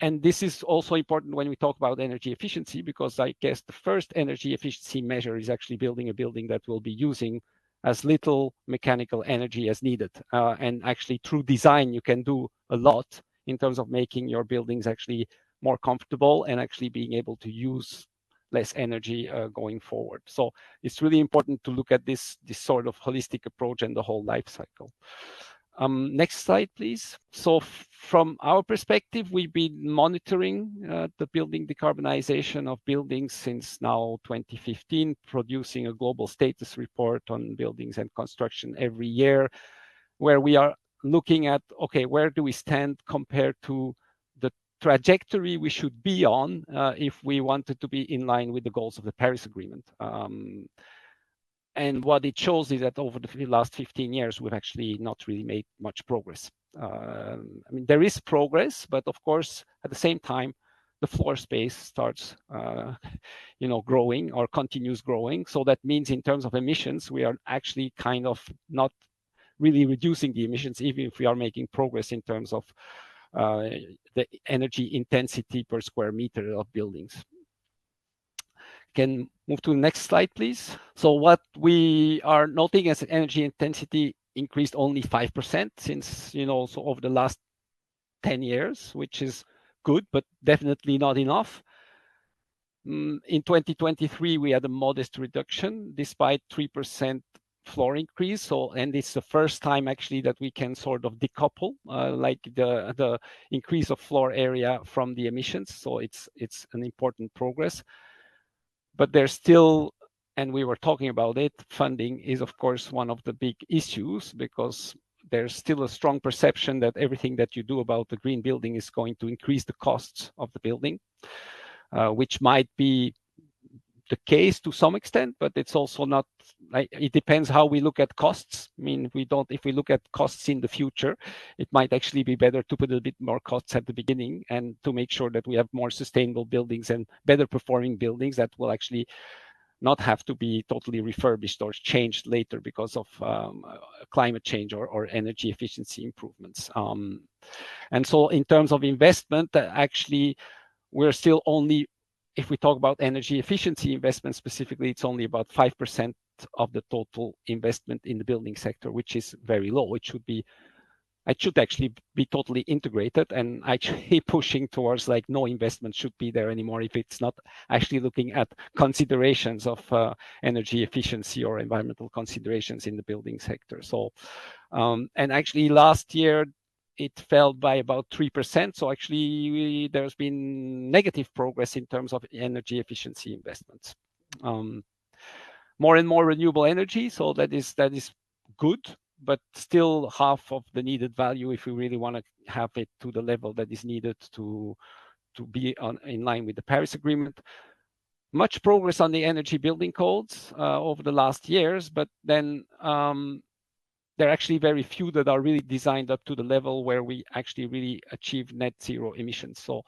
And this is also important when we talk about energy efficiency, because I guess the first energy efficiency measure is actually building a building that will be using as little mechanical energy as needed. And actually through design, you can do a lot in terms of making your buildings actually more comfortable and actually being able to use less energy going forward. So it's really important to look at this sort of holistic approach and the whole life cycle. Next slide, please. So from our perspective, we've been monitoring the building decarbonization of buildings since now 2015, producing a global status report on buildings and construction every year, where we are looking at, okay, where do we stand compared to the trajectory we should be on if we wanted to be in line with the goals of the Paris Agreement. And what it shows is that over the last 15 years, we've actually not really made much progress. I mean, there is progress, but of course, at the same time, the floor space starts, growing or continues growing. So that means in terms of emissions, we are actually kind of not really reducing the emissions, even if we are making progress in terms of the energy intensity per square meter of buildings. Can move to the next slide, please. So what we are noting as energy intensity increased only 5% since, so over the last 10 years, which is good, but definitely not enough. In 2023, we had a modest reduction despite 3% floor increase. So, and it's the first time actually that we can sort of decouple like the increase of floor area from the emissions. So it's an important progress. But there's still, and we were talking about it, funding is of course one of the big issues, because there's still a strong perception that everything that you do about the green building is going to increase the costs of the building, which might be the case to some extent, but it's also not, it depends how we look at costs. I mean, if we look at costs in the future, it might actually be better to put a bit more costs at the beginning and to make sure that we have more sustainable buildings and better performing buildings that will actually not have to be totally refurbished or changed later because of climate change or energy efficiency improvements. And so in terms of investment, actually, we're still only, if we talk about energy efficiency investment specifically, it's only about 5% of the total investment in the building sector, which is very low. It should actually be totally integrated and actually pushing towards like no investment should be there anymore if it's not actually looking at considerations of energy efficiency or environmental considerations in the building sector. So, and actually last year, it fell by about 3%. So actually, there's been negative progress in terms of energy efficiency investments. More and more renewable energy, so that is good, but still half of the needed value if we really want to have it to the level that is needed to be in line with the Paris Agreement. Much progress on the energy building codes over the last years, but then there are actually very few that are really designed up to the level where we actually really achieve net zero emissions. So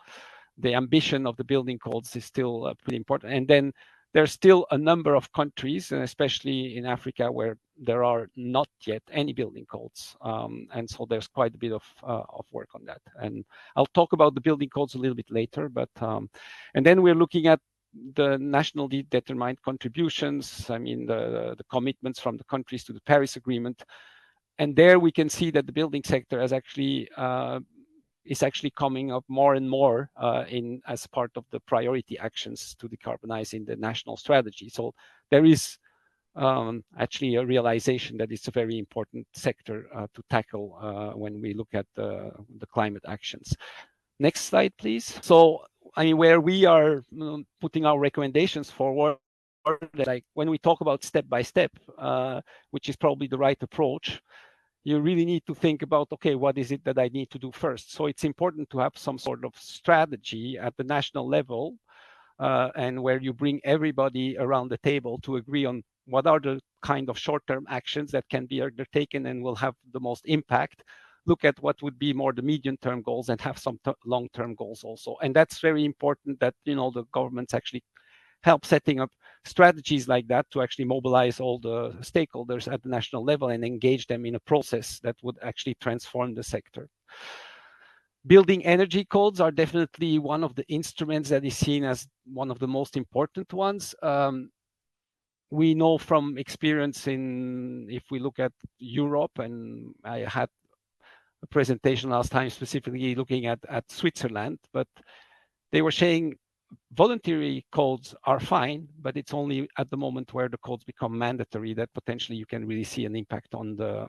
the ambition of the building codes is still pretty important. And then there's still a number of countries, and especially in Africa, where there are not yet any building codes. And so there's quite a bit of work on that. And I'll talk about the building codes a little bit later. But and then we're looking at the nationally determined contributions. I mean, the commitments from the countries to the Paris Agreement. And there we can see that the building sector has actually is actually coming up more and more as part of the priority actions to decarbonize in the national strategy. So there is actually a realization that it's a very important sector to tackle when we look at the climate actions. Next slide, please. So, I mean, where we are putting our recommendations forward, like when we talk about step by step, which is probably the right approach, you really need to think about, okay, what is it that I need to do first? So it's important to have some sort of strategy at the national level, and where you bring everybody around the table to agree on what are the kind of short-term actions that can be undertaken and will have the most impact. Look at what would be more the medium-term goals and have some long-term goals also. And that's very important that, you know, the governments actually help setting up strategies like that to actually mobilize all the stakeholders at the national level and engage them in a process that would actually transform the sector. Building energy codes are definitely one of the instruments that is seen as one of the most important ones. We know from experience if we look at Europe, and I had a presentation last time specifically looking at Switzerland, but they were saying voluntary codes are fine, but it's only at the moment where the codes become mandatory that potentially you can really see an impact on the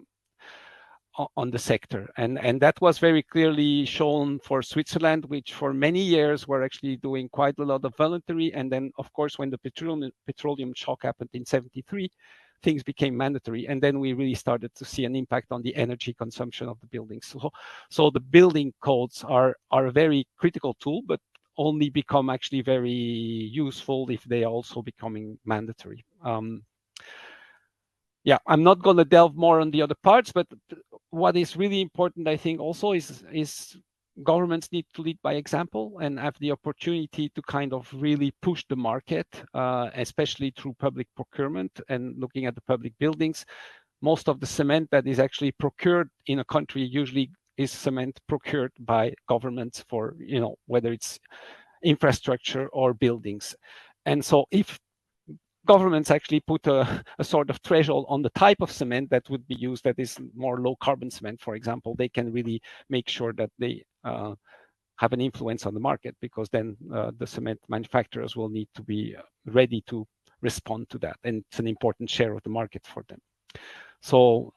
sector. And that was very clearly shown for Switzerland, which for many years were actually doing quite a lot of voluntary. And then, of course, when the petroleum shock happened in 73, things became mandatory. And then we really started to see an impact on the energy consumption of the buildings. So the building codes are a very critical tool, but only become actually very useful if they are also becoming mandatory. Yeah, I'm not going to delve more on the other parts, but what is really important, I think, also is governments need to lead by example and have the opportunity to kind of really push the market, especially through public procurement and looking at the public buildings. Most of the cement that is actually procured in a country usually is cement procured by governments for, you know, whether it's infrastructure or buildings. And so if governments actually put a sort of threshold on the type of cement that would be used, that is more low carbon cement, for example, they can really make sure that they have an influence on the market, because then the cement manufacturers will need to be ready to respond to that. And it's an important share of the market for them. So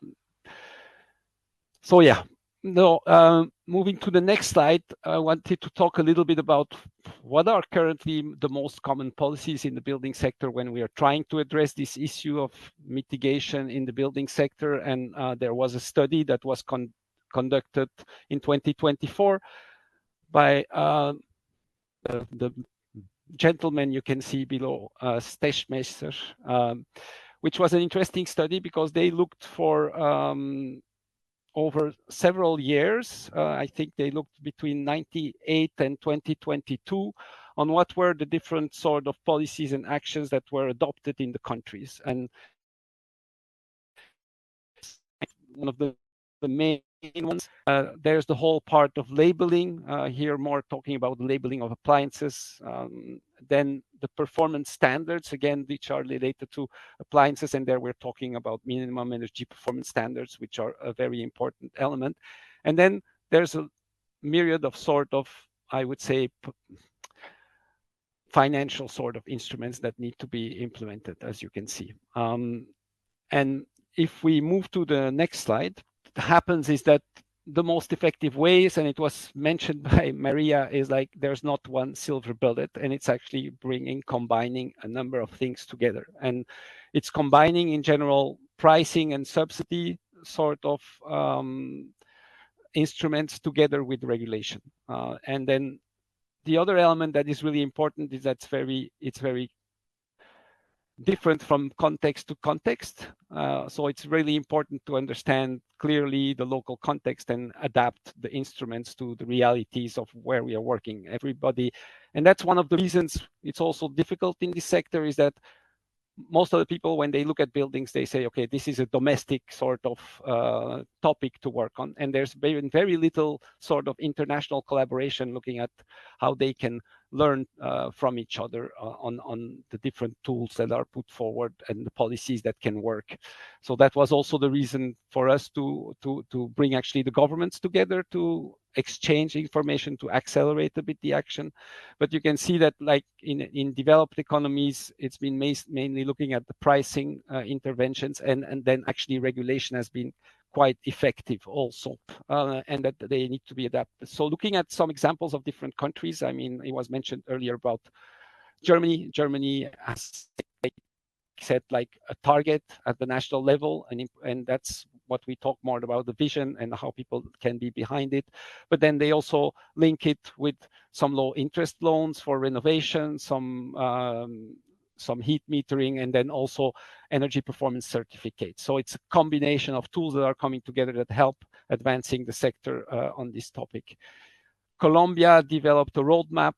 yeah. No, moving to the next slide, I wanted to talk a little bit about what are currently the most common policies in the building sector when we are trying to address this issue of mitigation in the building sector. And there was a study that was conducted in 2024 by the gentleman you can see below, Stechmesser, which was an interesting study because they looked for over several years. I think they looked between 98 and 2022 on what were the different sort of policies and actions that were adopted in the countries. And one of the main ones, there's the whole part of labeling, here more talking about the labeling of appliances, then the performance standards, again, which are related to appliances, and there we're talking about minimum energy performance standards, which are a very important element. And then there's a myriad of sort of, I would say, financial sort of instruments that need to be implemented, as you can see. And if we move to the next slide, what happens is that the most effective ways, and it was mentioned by Maria, is like there's not one silver bullet, and it's actually combining a number of things together. And it's combining in general pricing and subsidy sort of instruments together with regulation. And then the other element that is really important is that it's very different from context to context. So it's really important to understand clearly the local context and adapt the instruments to the realities of where we are working. Everybody, and that's one of the reasons it's also difficult in this sector, is that most of the people, when they look at buildings, they say, okay, this is a domestic sort of topic to work on. And there's been very little sort of international collaboration looking at how they can learn from each other on the different tools that are put forward and the policies that can work. So that was also the reason for us to bring actually the governments together to exchange information to accelerate a bit the action. But you can see that like in developed economies, it's been mainly looking at the pricing interventions, and then actually regulation has been quite effective also, and that they need to be adapted. So looking at some examples of different countries, I mean, it was mentioned earlier about Germany. Germany has set like a target at the national level, and that's what we talk more about, the vision and how people can be behind it. But then they also link it with some low interest loans for renovation, some heat metering, and then also energy performance certificates. So it's a combination of tools that are coming together that help advancing the sector on this topic. Colombia developed a roadmap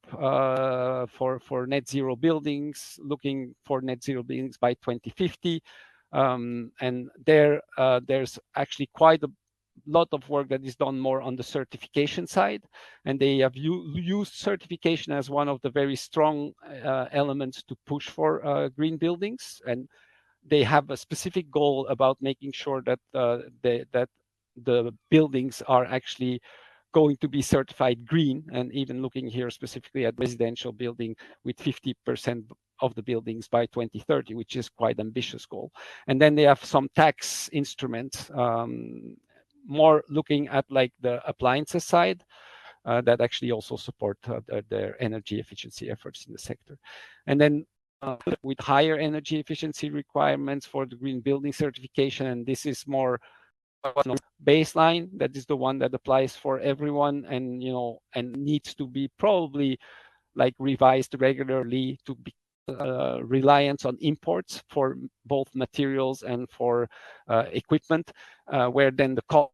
for net zero buildings, looking for net zero buildings by 2050. And there's actually quite a lot of work that is done more on the certification side. And they have used certification as one of the very strong elements to push for green buildings. And they have a specific goal about making sure that that the buildings are actually going to be certified green, and even looking here specifically at residential building with 50% of the buildings by 2030, which is quite ambitious goal. And then they have some tax instruments, more looking at like the appliances side, that actually also support their energy efficiency efforts in the sector. And then with higher energy efficiency requirements for the green building certification, and this is more baseline, that is the one that applies for everyone, and and needs to be probably like revised regularly to be reliance on imports for both materials and for equipment, where then the cost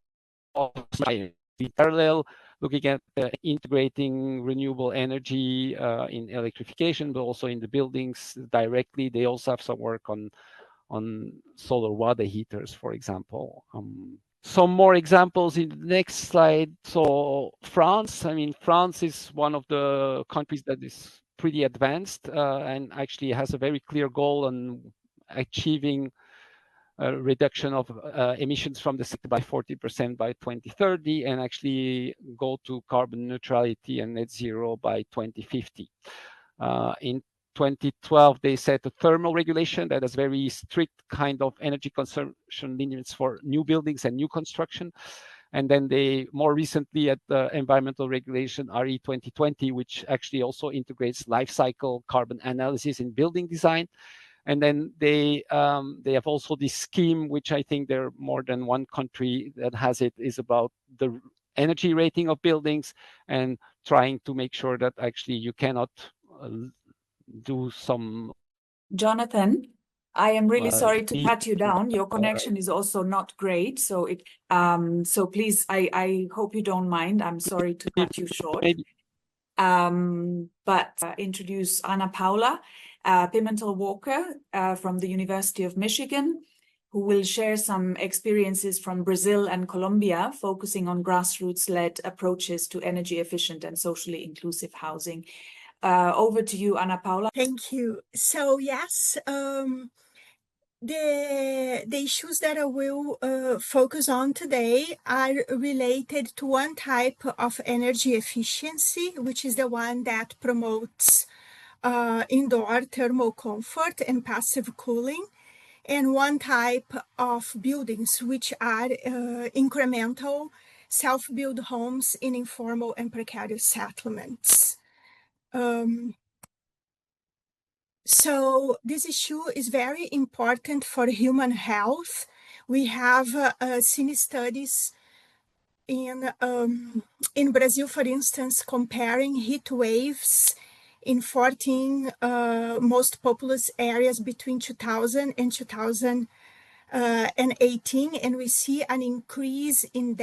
in parallel, looking at integrating renewable energy in electrification, but also in the buildings directly. They also have some work on solar water heaters, for example. Some more examples in the next slide. So France, I mean, France is one of the countries that is pretty advanced and actually has a very clear goal on achieving a reduction of emissions from the sector by 40% by 2030, and actually go to carbon neutrality and net zero by 2050. In 2012, they set a thermal regulation that has very strict kind of energy consumption limits for new buildings and new construction. And then they more recently at the environmental regulation RE 2020, which actually also integrates life cycle carbon analysis in building design. And then they have also this scheme, which I think there are more than one country that has it, is about the energy rating of buildings and trying to make sure that actually you cannot do some. Jonathan, I am really sorry to cut you down. Your connection is also not great. So so please, I hope you don't mind. I'm sorry to cut you short. But introduce Ana Paula Pimentel-Walker from the University of Michigan, who will share some experiences from Brazil and Colombia, focusing on grassroots-led approaches to energy efficient and socially inclusive housing. Over to you, Ana Paula. Thank you. So yes, the issues that I will focus on today are related to one type of energy efficiency, which is the one that promotes indoor thermal comfort and passive cooling, and one type of buildings, which are incremental self-built homes in informal and precarious settlements. So this issue is very important for human health. We have seen studies in Brazil, for instance, comparing heat waves in 14 most populous areas between 2000 and 2018, and we see an increase in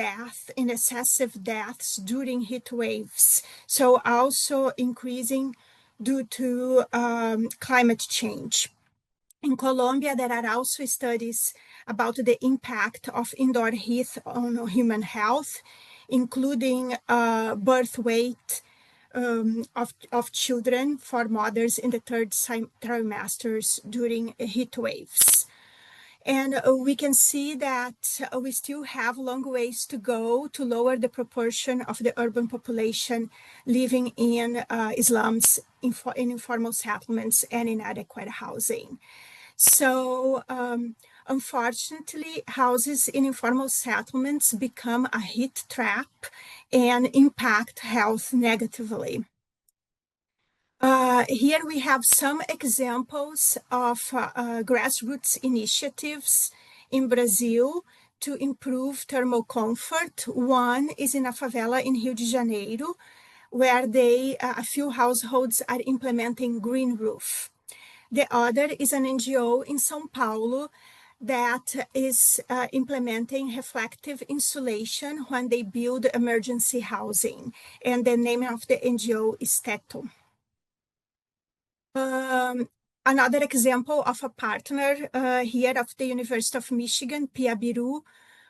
excessive deaths during heat waves. So also increasing due to climate change. In Colombia, there are also studies about the impact of indoor heat on human health, including birth weight of children for mothers in the third trimesters during heat waves. And we can see that we still have long ways to go to lower the proportion of the urban population living in slums, in informal settlements, and inadequate housing. So unfortunately, houses in informal settlements become a heat trap and impact health negatively. Here we have some examples of grassroots initiatives in Brazil to improve thermal comfort. One is in a favela in Rio de Janeiro, where a few households are implementing green roof. The other is an NGO in São Paulo that is implementing reflective insulation when they build emergency housing. And the name of the NGO is Teto. Another example of a partner here of the University of Michigan, Piabiru,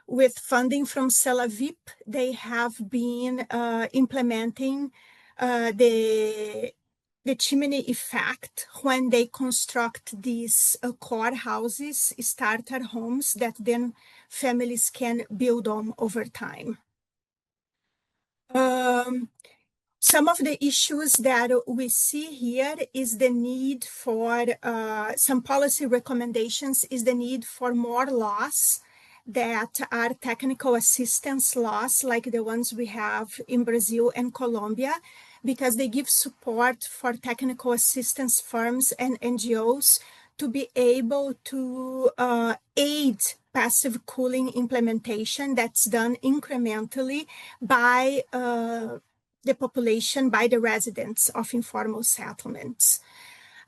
with funding from Celavip, they have been implementing the chimney effect when they construct these core houses, starter homes that then families can build on over time. Some of the issues that we see here is the need for some policy recommendations, is the need for more laws that are technical assistance laws like the ones we have in Brazil and Colombia, because they give support for technical assistance firms and NGOs to be able to aid passive cooling implementation that's done incrementally by the population, by the residents of informal settlements.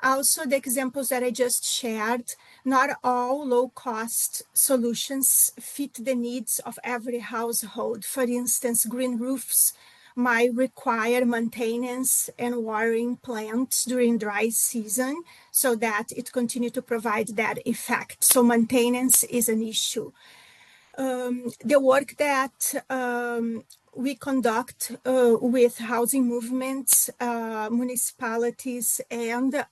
Also, the examples that I just shared, not all low-cost solutions fit the needs of every household. For instance, green roofs might require maintenance and watering plants during dry season so that it continue to provide that effect. So maintenance is an issue. The work that we conduct with housing movements, municipalities, and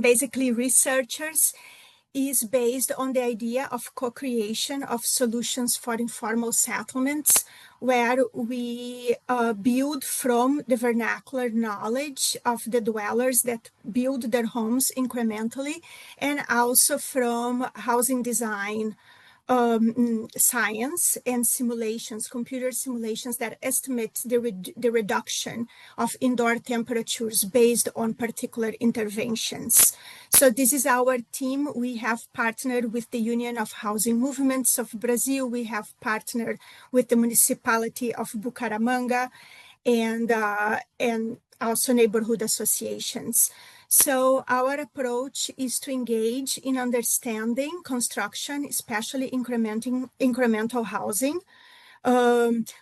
basically researchers is based on the idea of co-creation of solutions for informal settlements, where we build from the vernacular knowledge of the dwellers that build their homes incrementally, and also from housing design science and simulations, computer simulations that estimate the reduction of indoor temperatures based on particular interventions. So this is our team. We have partnered with the Union of Housing Movements of Brazil. We have partnered with the municipality of Bucaramanga and also neighborhood associations. So our approach is to engage in understanding construction, especially incremental housing,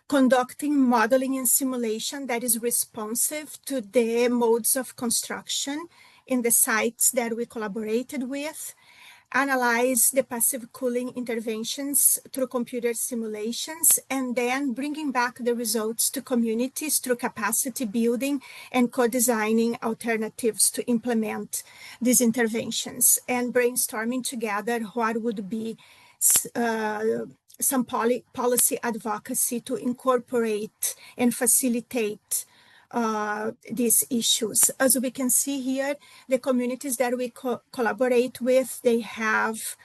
conducting modeling and simulation that is responsive to the modes of construction in the sites that we collaborated with, analyze the passive cooling interventions through computer simulations, and then bringing back the results to communities through capacity building and co-designing alternatives to implement these interventions, and brainstorming together what would be some policy advocacy to incorporate and facilitate these issues. As we can see here, the communities that we collaborate with, they have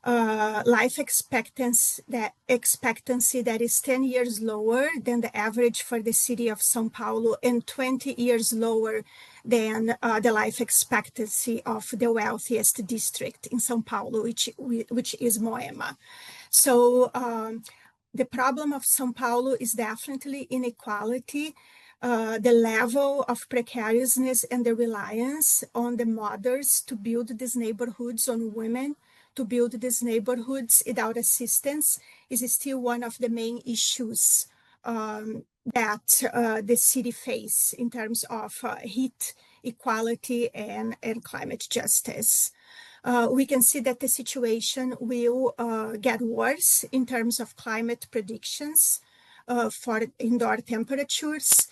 life expectancy that is 10 years lower than the average for the city of São Paulo and 20 years lower than the life expectancy of the wealthiest district in São Paulo, which is Moema. So the problem of São Paulo is definitely inequality. The level of precariousness and the reliance on the mothers to build these neighborhoods, on women to build these neighborhoods without assistance, is still one of the main issues that the city face in terms of heat equality and climate justice. We can see that the situation will get worse in terms of climate predictions for indoor temperatures.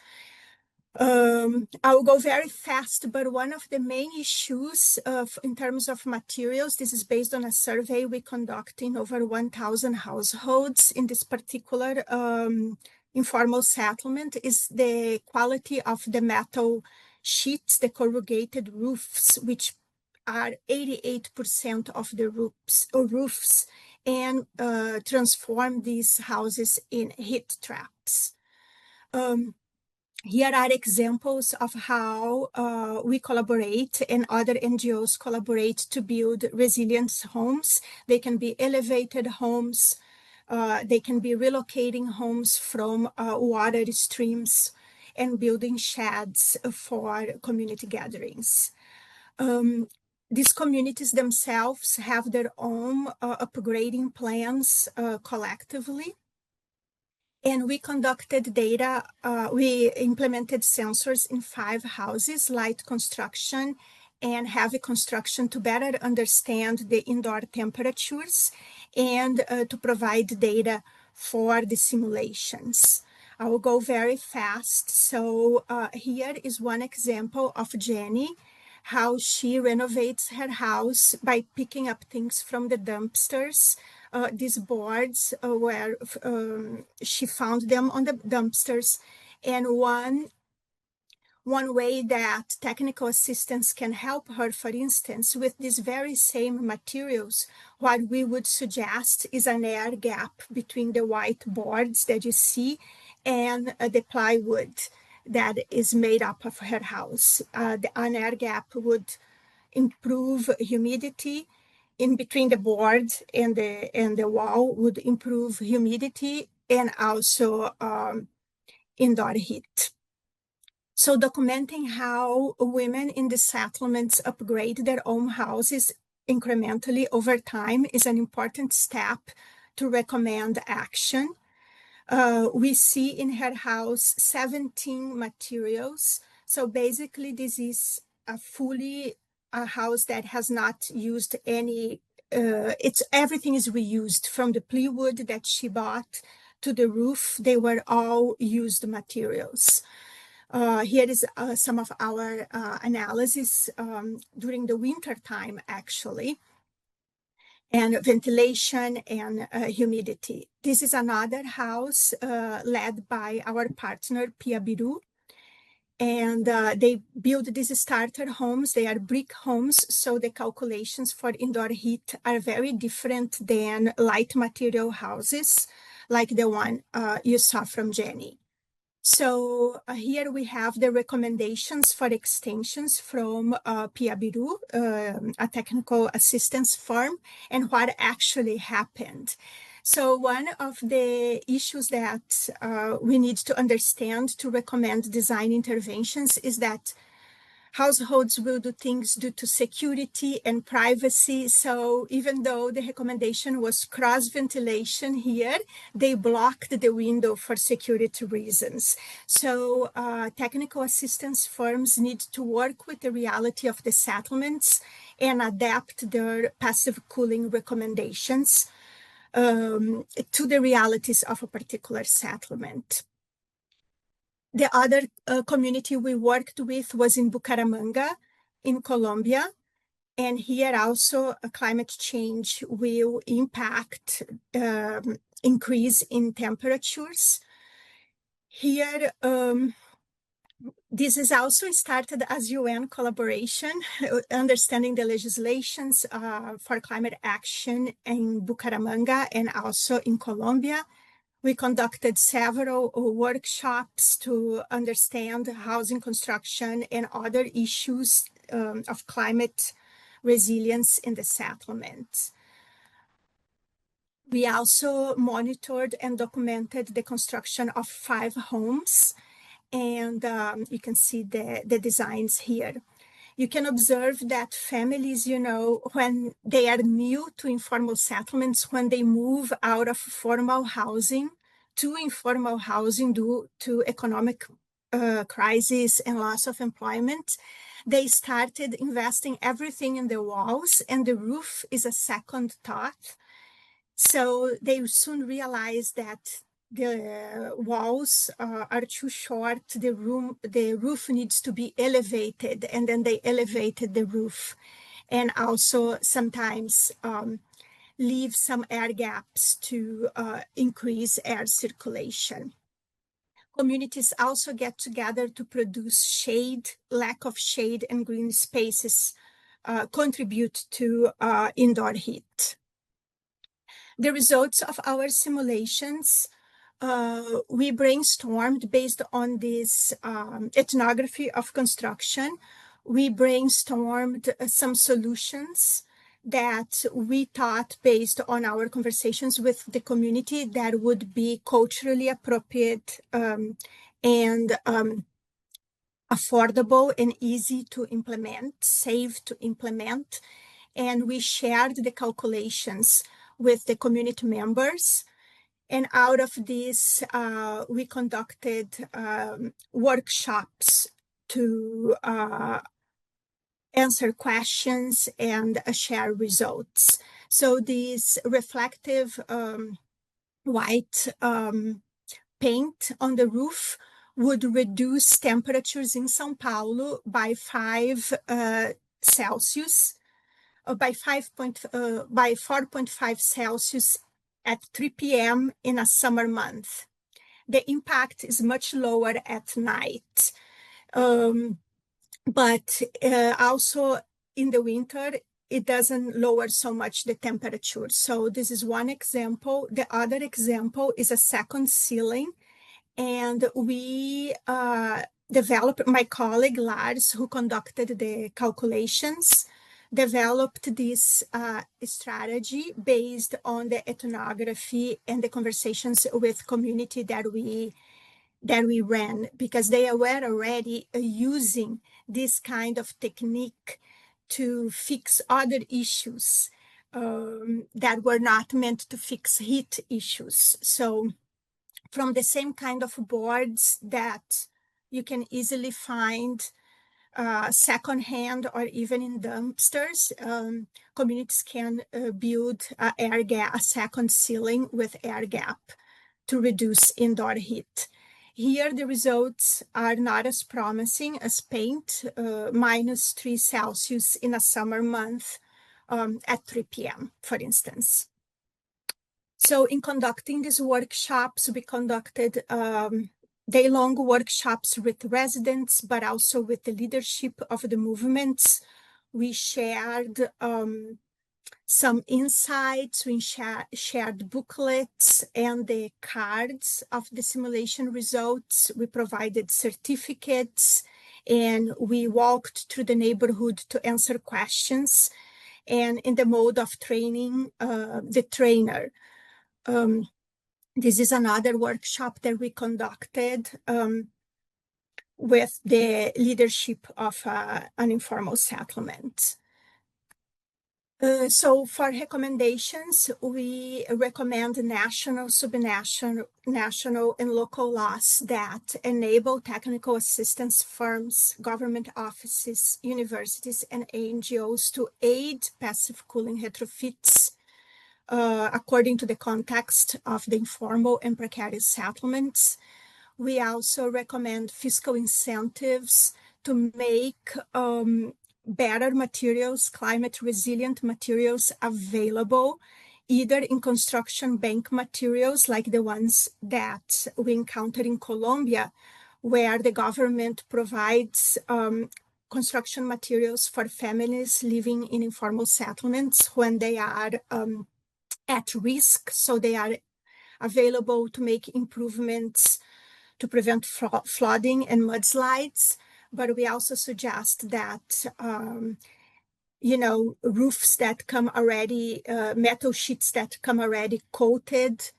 I will go very fast, but one of the main issues in terms of materials, this is based on a survey we conduct in over 1,000 households in this particular informal settlement, is the quality of the metal sheets, the corrugated roofs, which are 88% of the roofs and transform these houses in heat traps. Here are examples of how we collaborate and other NGOs collaborate to build resilient homes. They can be elevated homes. They can be relocating homes from water streams and building sheds for community gatherings. These communities themselves have their own upgrading plans collectively. And we conducted data, we implemented sensors in 5 houses, light construction and heavy construction, to better understand the indoor temperatures and to provide data for the simulations. I will go very fast. So here is one example of Jenny, how she renovates her house by picking up things from the dumpsters. These boards where she found them on the dumpsters. And one way that technical assistance can help her, for instance, with these very same materials, what we would suggest is an air gap between the white boards that you see and the plywood that is made up of her house. An air gap would improve humidity in between the board and the wall, would improve humidity and also indoor heat. So documenting how women in the settlements upgrade their own houses incrementally over time is an important step to recommend action. We see in her house 17 materials. So basically this is a house that has not used any, everything is reused, from the plywood that she bought to the roof. They were all used materials. Here is some of our analysis during the winter time, actually, and ventilation and humidity. This is another house led by our partner, Pia Biru. And they build these starter homes. They are brick homes, so the calculations for indoor heat are very different than light material houses, like the one you saw from Jenny. So here we have the recommendations for extensions from Pia Biru, a technical assistance firm, and what actually happened. So one of the issues that we need to understand to recommend design interventions is that households will do things due to security and privacy. So even though the recommendation was cross ventilation here, they blocked the window for security reasons. So technical assistance firms need to work with the reality of the settlements and adapt their passive cooling recommendations to the realities of a particular settlement. The other community we worked with was in Bucaramanga, in Colombia. And here also climate change will impact increase in temperatures. Here, this is also started as UN collaboration, understanding the legislations for climate action in Bucaramanga and also in Colombia. We conducted several workshops to understand housing construction and other issues of climate resilience in the settlement. We also monitored and documented the construction of 5 homes, and you can see the designs here. You can observe that families, you know, when they are new to informal settlements, when they move out of formal housing to informal housing due to economic crisis and loss of employment, they started investing everything in the walls, and the roof is a second thought. So they soon realized that the walls are too short, the roof needs to be elevated, and then they elevated the roof. And also sometimes leave some air gaps to increase air circulation. Communities also get together to produce shade. Lack of shade and green spaces contribute to indoor heat. The results of our simulations, we brainstormed based on this ethnography of construction. We brainstormed some solutions that we thought, based on our conversations with the community, that would be culturally appropriate and affordable and easy to implement, safe to implement. And we shared the calculations with the community members. And out of this, we conducted workshops to answer questions and share results. So this reflective white paint on the roof would reduce temperatures in São Paulo by 5 Celsius, by 4.5 Celsius at 3 p.m. in a summer month. The impact is much lower at night. But also in the winter, it doesn't lower so much the temperature. So this is one example. The other example is a second ceiling. And we developed, my colleague Lars, who conducted the calculations, developed this strategy based on the ethnography and the conversations with community that we ran, because they were already using this kind of technique to fix other issues that were not meant to fix heat issues. So from the same kind of boards that you can easily find secondhand or even in dumpsters, communities can build a second ceiling with air gap to reduce indoor heat. Here, the results are not as promising as paint, minus 3 Celsius in a summer month at 3 p.m., for instance. So in conducting these workshops, we conducted day-long workshops with residents, but also with the leadership of the movements. We shared some insights, we shared booklets and the cards of the simulation results. We provided certificates, and we walked through the neighborhood to answer questions. And in the mode of training, the trainer. This is another workshop that we conducted with the leadership of an informal settlement. So for recommendations, we recommend national, subnational, and local laws that enable technical assistance firms, government offices, universities, and NGOs to aid passive cooling retrofits according to the context of the informal and precarious settlements. We also recommend fiscal incentives to make better materials, climate resilient materials available, either in construction bank materials like the ones that we encountered in Colombia, where the government provides construction materials for families living in informal settlements when they are at risk. So they are available to make improvements to prevent flooding and mudslides. But we also suggest that, roofs that come already, metal sheets that come already coated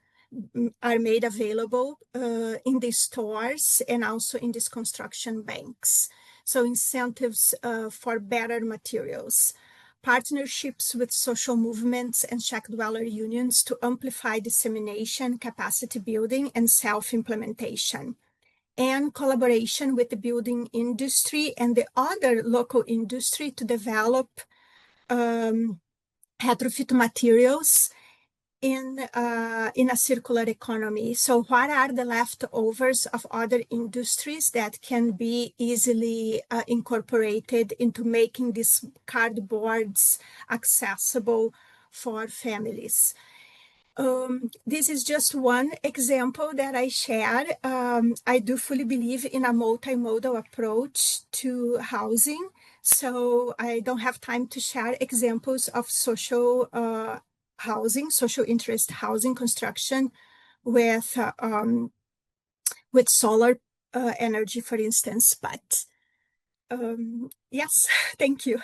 are made available in the stores and also in these construction banks. So incentives for better materials. Partnerships with social movements and shack dweller unions to amplify dissemination, capacity building, and self-implementation. And collaboration with the building industry and the other local industry to develop retrofit materials in a circular economy. So what are the leftovers of other industries that can be easily incorporated into making these cardboards accessible for families? This is just one example that I shared. I do fully believe in a multimodal approach to housing. So I don't have time to share examples of social housing, social interest housing construction with solar energy, for instance. But yes, thank you.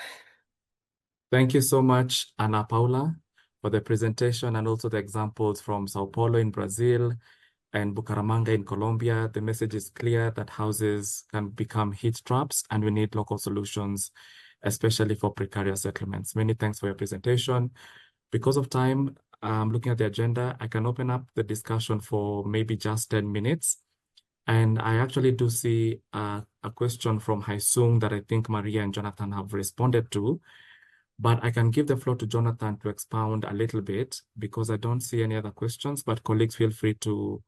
Thank you so much, Ana Paula, for the presentation and also the examples from Sao Paulo in Brazil and Bucaramanga in Colombia. The message is clear that houses can become heat traps and we need local solutions, especially for precarious settlements. Many thanks for your presentation. Because of time, looking at the agenda, I can open up the discussion for maybe just 10 minutes. And I actually do see a question from Haisung that I think Maria and Jonathan have responded to. But I can give the floor to Jonathan to expound a little bit because I don't see any other questions, but colleagues feel free to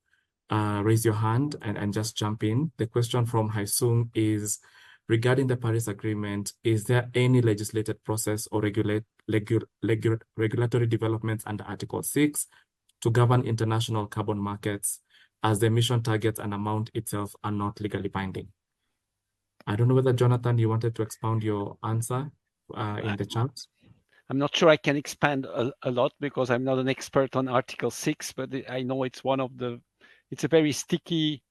raise your hand and just jump in. The question from Haisung is, regarding the Paris Agreement, is there any legislated process or regulatory developments under Article 6 to govern international carbon markets as the emission targets and amount itself are not legally binding? I don't know whether, Jonathan, you wanted to expound your answer in the chat. I'm not sure I can expand a lot because I'm not an expert on Article 6, but I know it's it's a very sticky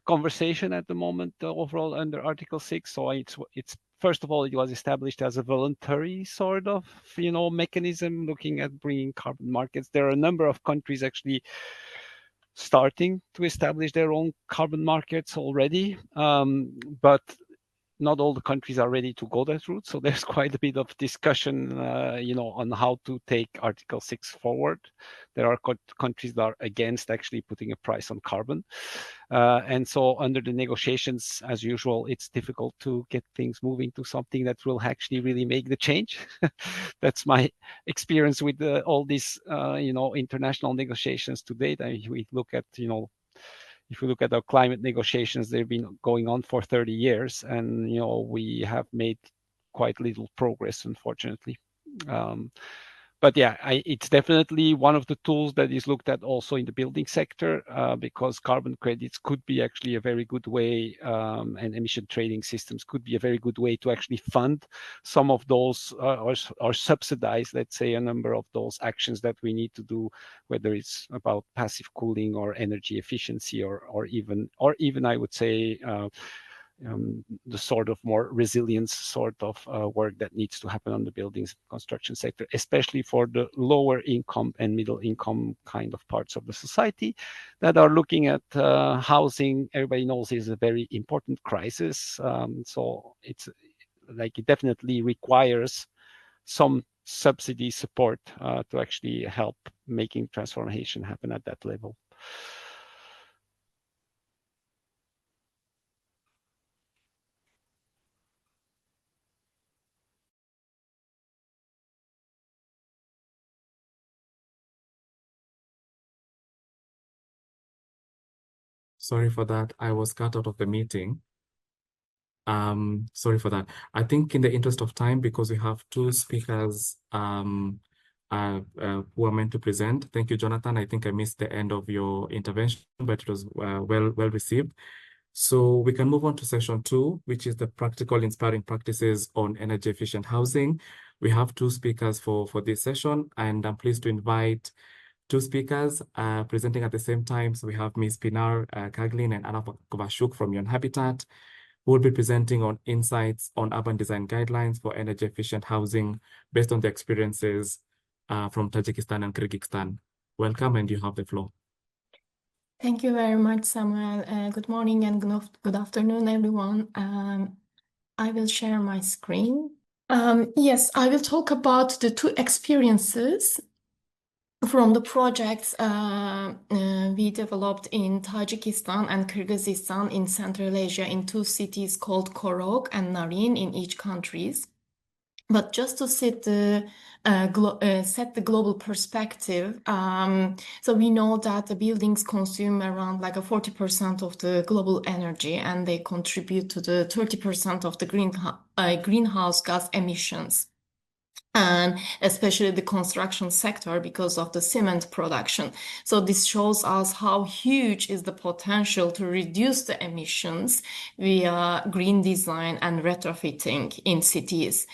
conversation at the moment overall under Article 6. So it's first of all, it was established as a voluntary sort of, mechanism looking at bringing carbon markets. There are a number of countries actually starting to establish their own carbon markets already, but not all the countries are ready to go that route. So there's quite a bit of discussion, on how to take Article 6 forward. There are countries that are against actually putting a price on carbon. And so under the negotiations, as usual, it's difficult to get things moving to something that will actually really make the change. That's my experience with all these, international negotiations to date. We look at, if we look at our climate negotiations, they've been going on for 30 years, and we have made quite little progress, unfortunately. But yeah, it's definitely one of the tools that is looked at also in the building sector, because carbon credits could be actually a very good way, and emission trading systems could be a very good way to actually fund some of those or subsidize, let's say, a number of those actions that we need to do, whether it's about passive cooling or energy efficiency or even I would say the sort of more resilience sort of work that needs to happen on the buildings construction sector, especially for the lower income and middle income kind of parts of the society that are looking at housing. Everybody knows is a very important crisis. So it's like it definitely requires some subsidy support to actually help making transformation happen at that level. Sorry for that. I was cut out of the meeting. Sorry for that. I think in the interest of time, because we have two speakers who are meant to present. Thank you, Jonathan. I think I missed the end of your intervention, but it was well received. So we can move on to session 2, which is the practical inspiring practices on energy efficient housing. We have two speakers for this session, and I'm pleased to invite two speakers presenting at the same time. So we have Ms. Pinar Kaglin and Anna Kovashuk from Yon Habitat, who will be presenting on insights on urban design guidelines for energy efficient housing based on the experiences from Tajikistan and Kyrgyzstan. Welcome, and you have the floor. Thank you very much, Samuel. Good morning and good afternoon, everyone. I will share my screen. Yes, I will talk about the two experiences from the projects we developed in Tajikistan and Kyrgyzstan in Central Asia in two cities called Korog and Narin in each countries. But just to set the global perspective, so we know that the buildings consume around like a 40% of the global energy, and they contribute to the 30% of the greenhouse gas emissions. And especially the construction sector because of the cement production. So this shows us how huge is the potential to reduce the emissions via green design and retrofitting in cities.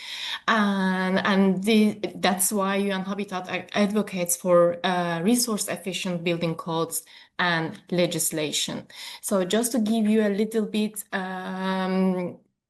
That's why UN Habitat advocates for resource efficient building codes and legislation. So just to give you a little bit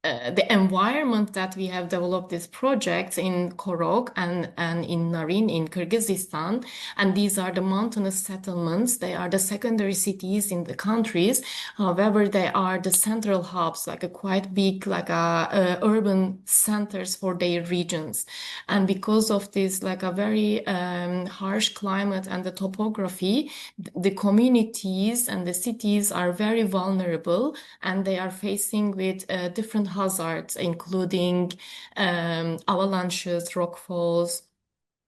the environment that we have developed these projects in Korog and in Narin in Kyrgyzstan, and these are the mountainous settlements. They are the secondary cities in the countries. However, they are the central hubs, like a quite big, like urban centers for their regions. And because of this, like a very harsh climate and the topography, the communities and the cities are very vulnerable, and they are facing with different hazards, including avalanches, rockfalls,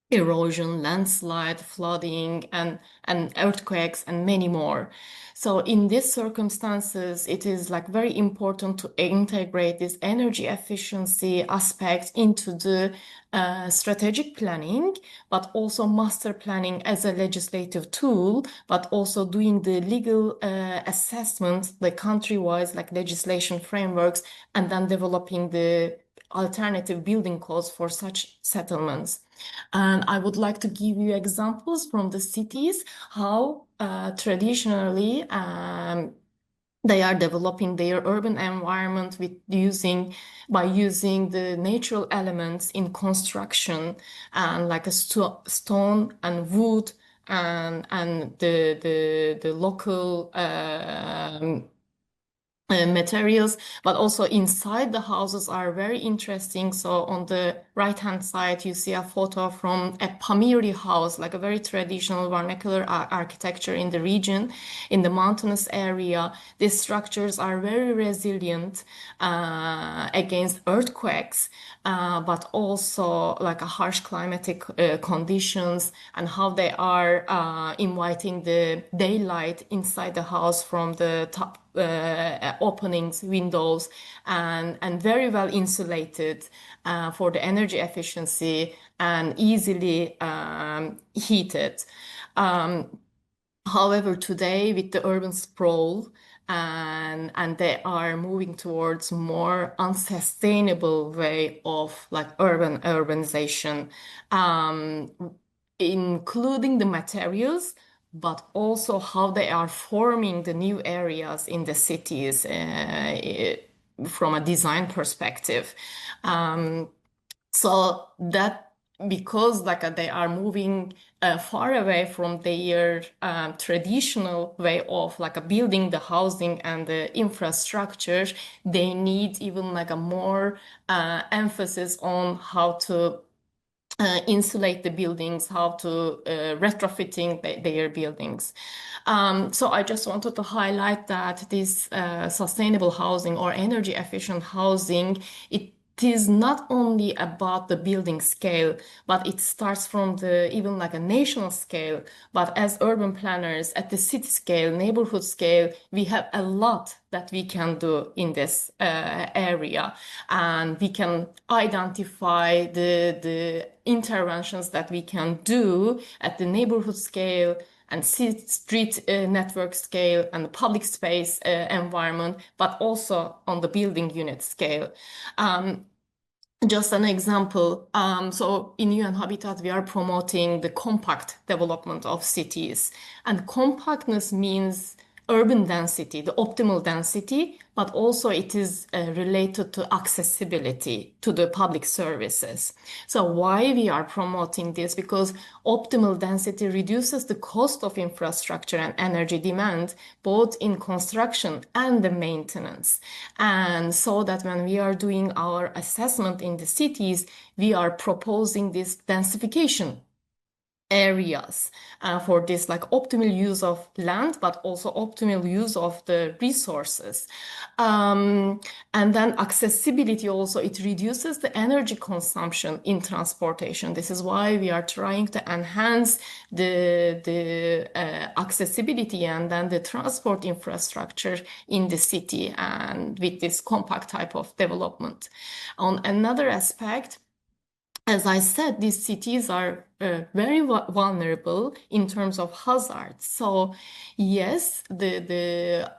erosion, landslide, flooding, and earthquakes, and many more. So in these circumstances, it is like very important to integrate this energy efficiency aspect into the strategic planning, but also master planning as a legislative tool, but also doing the legal assessment, like country-wise, like legislation frameworks, and then developing the alternative building codes for such settlements. And I would like to give you examples from the cities, how traditionally they are developing their urban environment by using the natural elements in construction, and like a stone and wood and the local materials, but also inside the houses are very interesting. So on the right-hand side, you see a photo from a Pamiri house, like a very traditional vernacular architecture in the region, in the mountainous area. These structures are very resilient against earthquakes, but also like a harsh climatic conditions, and how they are inviting the daylight inside the house from the top openings, windows, and very well insulated for the energy efficiency and easily heated. However, today with the urban sprawl, and they are moving towards more unsustainable way of like urbanization, including the materials, but also how they are forming the new areas in the cities from a design perspective. So that because like they are moving far away from their traditional way of like building the housing and the infrastructure, they need even like a more emphasis on how to insulate the buildings, how to retrofitting their buildings. So I just wanted to highlight that this sustainable housing or energy efficient housing, it is not only about the building scale, but it starts from the even like a national scale. But as urban planners at the city scale, neighborhood scale, we have a lot that we can do in this area, and we can identify the interventions that we can do at the neighborhood scale and street network scale and the public space environment, but also on the building unit scale. Just an example, so in UN Habitat, we are promoting the compact development of cities. And compactness means urban density, the optimal density, but also it is related to accessibility to the public services. So why we are promoting this? Because optimal density reduces the cost of infrastructure and energy demand, both in construction and the maintenance. And so that when we are doing our assessment in the cities, we are proposing this densification areas for this like optimal use of land, but also optimal use of the resources. And then accessibility also, it reduces the energy consumption in transportation. This is why we are trying to enhance the accessibility and then the transport infrastructure in the city and with this compact type of development. On another aspect, as I said, these cities are very vulnerable in terms of hazards. So yes, the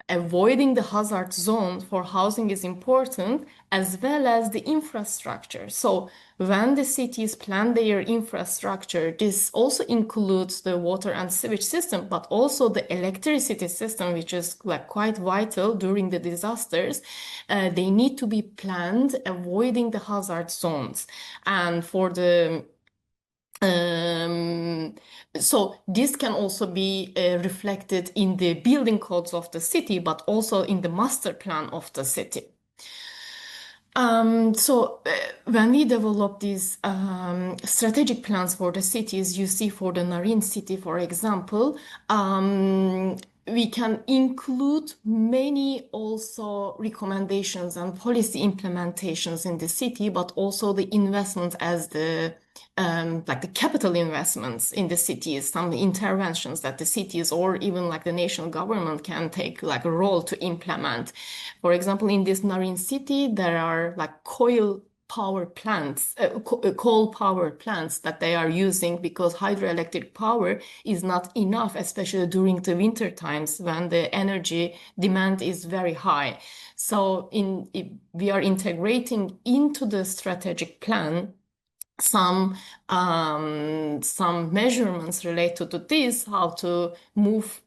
avoiding the hazard zone for housing is important, as well as the infrastructure. So when the cities plan their infrastructure, this also includes the water and sewage system, but also the electricity system, which is like quite vital during the disasters. They need to be planned, avoiding the hazard zones. And for the so this can also be reflected in the building codes of the city, but also in the master plan of the city. When we develop these strategic plans for the cities, you see for the Narin city, for example, we can include many also recommendations and policy implementations in the city, but also the investments as the like the capital investments in the cities, some interventions that the cities or even like the national government can take like a role to implement. For example, in this Narin city, there are like coal power plants that they are using because hydroelectric power is not enough, especially during the winter times when the energy demand is very high. So we are integrating into the strategic plan some measurements related to this, how to move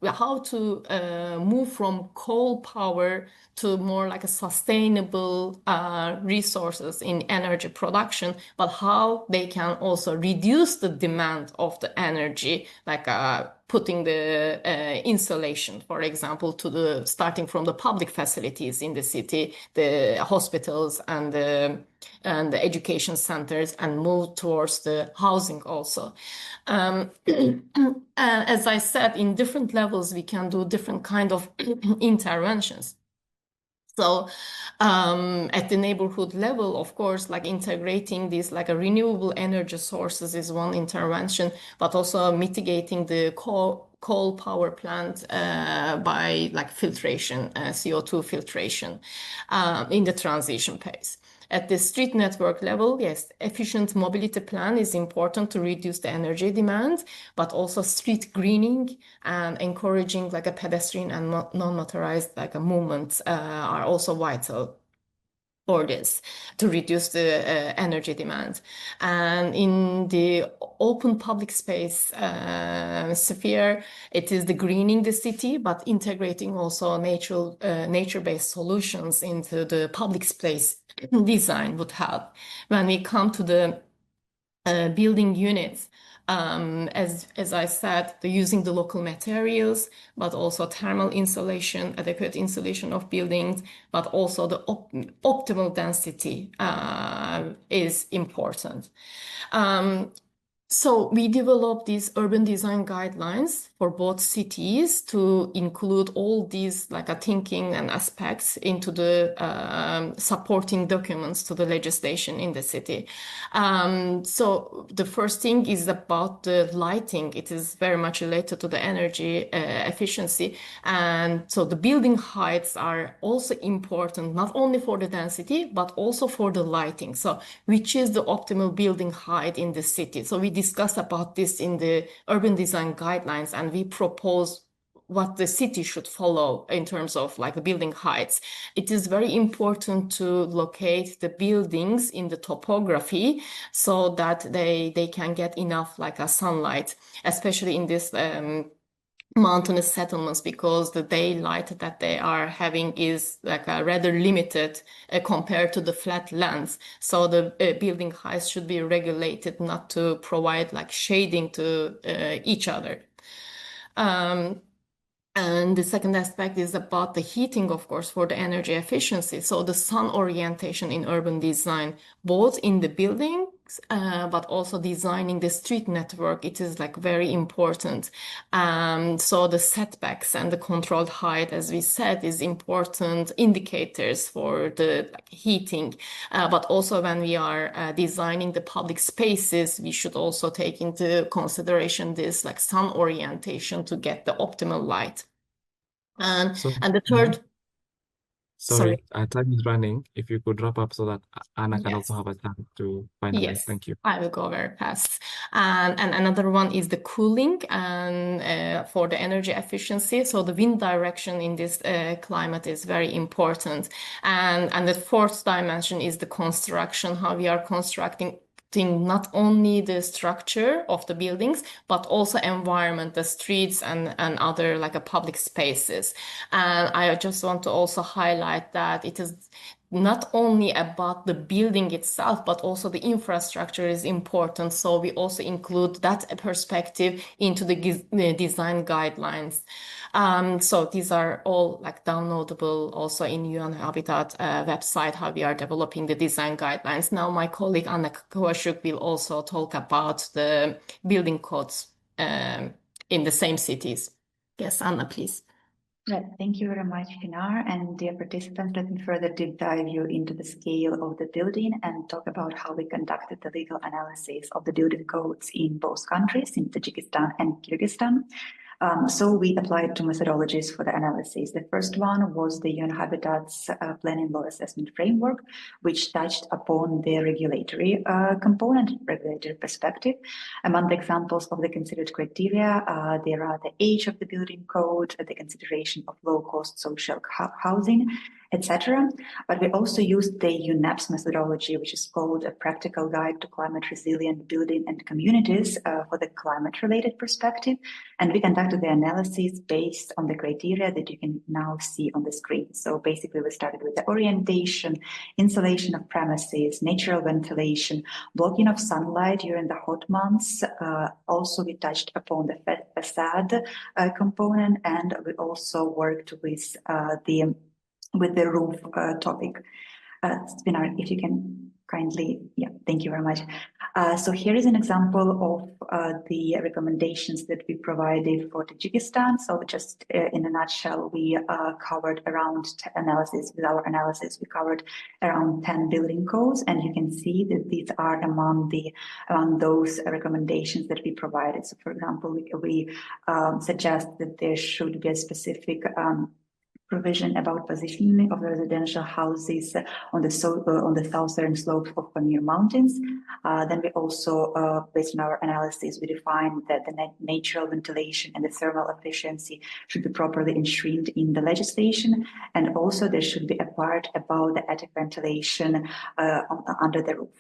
from coal power to more like a sustainable resources in energy production, but how they can also reduce the demand of the energy, like putting the insulation, for example, starting from the public facilities in the city, the hospitals and the education centers, and move towards the housing also. As I said, in different levels, we can do different kind of interventions. So at the neighborhood level, of course, like integrating these like a renewable energy sources is one intervention, but also mitigating the coal power plant by like filtration, CO2 filtration in the transition phase. At the street network level, yes, efficient mobility plan is important to reduce the energy demand, but also street greening and encouraging like a pedestrian and non-motorized like a movement are also vital for this to reduce the energy demand. And in the open public space sphere, it is the greening the city, but integrating also nature-based solutions into the public space design would help. When we come to the building units, as I said, using the local materials, but also thermal insulation, adequate insulation of buildings, but also the optimal density is important. So we developed these urban design guidelines for both cities to include all these like a thinking and aspects into the supporting documents to the legislation in the city. So the first thing is about the lighting. It is very much related to the energy efficiency. And so the building heights are also important, not only for the density, but also for the lighting. So which is the optimal building height in the city? So we discussed about this in the urban design guidelines, and we propose what the city should follow in terms of like the building heights. It is very important to locate the buildings in the topography so that they can get enough like a sunlight, especially in this mountainous settlements, because the daylight that they are having is like rather limited compared to the flat lands. So the building heights should be regulated not to provide like shading to each other. And the second aspect is about the heating, of course, for the energy efficiency. So the sun orientation in urban design, both in the buildings buildings, but also designing the street network. It is like very important. So the setbacks and the controlled height, as we said, is important indicators for the heating. But also when we are designing the public spaces, we should also take into consideration this like sun orientation to get the optimal light. And the third. Sorry, time is running. If you could wrap up so that Anna can also Yes. have a chance to finalize. Yes, Thank you. I will go very fast. And another one is the cooling and for the energy efficiency. So the wind direction in this climate is very important. And the fourth dimension is the construction, how we are constructing not only the structure of the buildings, but also environment, the streets and other like a public spaces. And I just want to also highlight that it is not only about the building itself, but also the infrastructure is important. So we also include that perspective into the design guidelines. So these are all like downloadable also in UN Habitat website, how we are developing the design guidelines. Now my colleague Anna Kowashuk will also talk about the building codes in the same cities. Yes, Anna, please. Right. Thank you very much, Pinar. And dear participants, let me further deep dive you into the scale of the building and talk about how we conducted the legal analysis of the building codes in both countries, in Tajikistan and Kyrgyzstan. So we applied two methodologies for the analysis. The first one was the UN Habitat's Planning Law Assessment Framework, which touched upon the regulatory component, regulatory perspective. Among the examples of the considered criteria, there are the age of the building code, the consideration of low-cost social housing, etc. But we also used the UNEP's methodology, which is called a Practical Guide to Climate Resilient Building and Communities for the climate-related perspective. And we conducted the analysis based on the criteria that you can now see on the screen. So basically, we started with the orientation, insulation of premises, natural ventilation, blocking of sunlight during the hot months. Also, we touched upon the facade component, and we also worked with the roof topic. Spinar, if you can kindly, yeah, thank you very much. So here is an example of the recommendations that we provided for Tajikistan. So just in a nutshell, we covered around with our analysis, we covered around 10 building codes, and you can see that these are among those recommendations that we provided. So for example, we suggest that there should be a specific provision about positioning of residential houses on the southern slope of Pamir Mountains. Then we also, based on our analysis, we defined that the natural ventilation and the thermal efficiency should be properly enshrined in the legislation, and also there should be a part about the attic ventilation under the roof.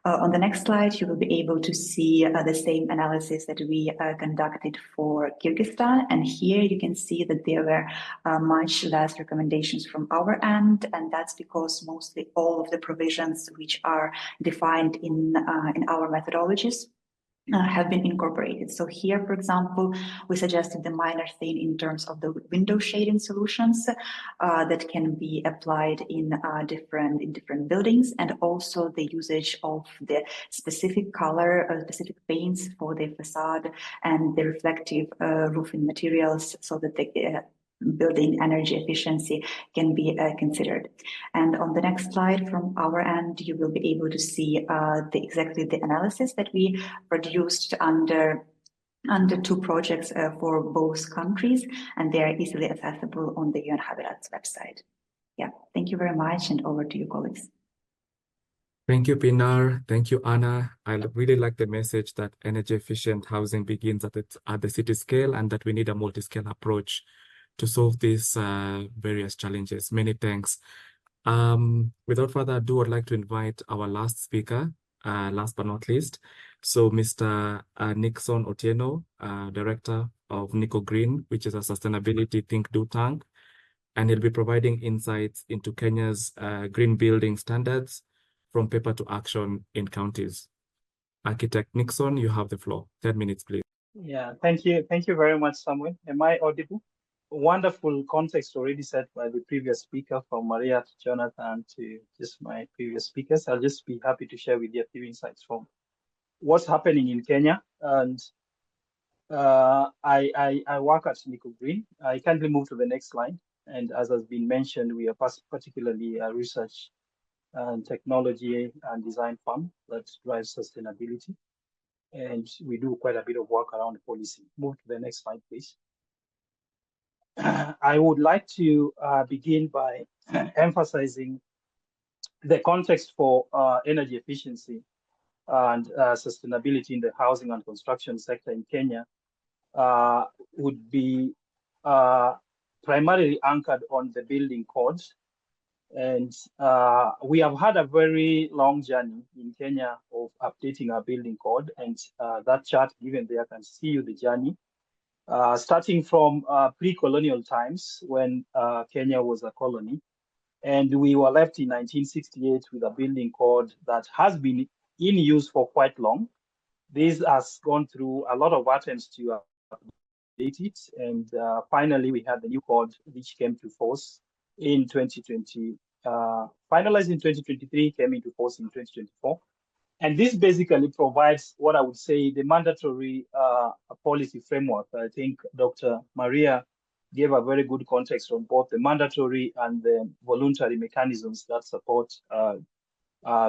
On the next slide, you will be able to see the same analysis that we conducted for Kyrgyzstan. And here you can see that there were much less recommendations from our end. And that's because mostly all of the provisions which are defined in our methodologies have been incorporated. So here, for example, we suggested the minor thing in terms of the window shading solutions that can be applied in different buildings, and also the usage of the specific color, specific paints for the facade and the reflective roofing materials, so that the building energy efficiency can be considered. And on the next slide from our end, you will be able to see exactly the analysis that we produced under two projects for both countries, and they are easily accessible on the UN Habitat's website. Yeah, thank you very much, and over to you, colleagues. Thank you, Pinar. Thank you, Anna. I really like the message that energy efficient housing begins at the city scale, and that we need a multi-scale approach to solve these various challenges. Many thanks. Without further ado, I'd like to invite our last speaker, last but not least. So Mr. Nixon Otieno, Director of Nico Green, which is a sustainability think-do tank, and he'll be providing insights into Kenya's green building standards from paper to action in counties. Architect Nixon, you have the floor. 10 minutes, please. Yeah, thank you. Thank you very much, Samuel. Am I audible? wonderful context already set by the previous speaker, from Maria to Jonathan to just my previous speakers. I'll just be happy to share with you a few insights from what's happening in Kenya. And I work at Nico Green. I kindly move to the next slide. And as has been mentioned, we are particularly a research and technology and design firm that drives sustainability. And we do quite a bit of work around policy. Move to the next slide, please. I would like to begin by emphasizing the context for energy efficiency and sustainability in the housing and construction sector in Kenya would be primarily anchored on the building codes. And we have had a very long journey in Kenya of updating our building code. And that chart given there can see you the journey. Starting from pre-colonial times when Kenya was a colony. And we were left in 1968 with a building code that has been in use for quite long. This has gone through a lot of attempts to update it. And finally, we had the new code, which came to force in 2020, finalized in 2023, came into force in 2024. And this basically provides what I would say the mandatory policy framework. I think Dr. Maria gave a very good context on both the mandatory and the voluntary mechanisms that support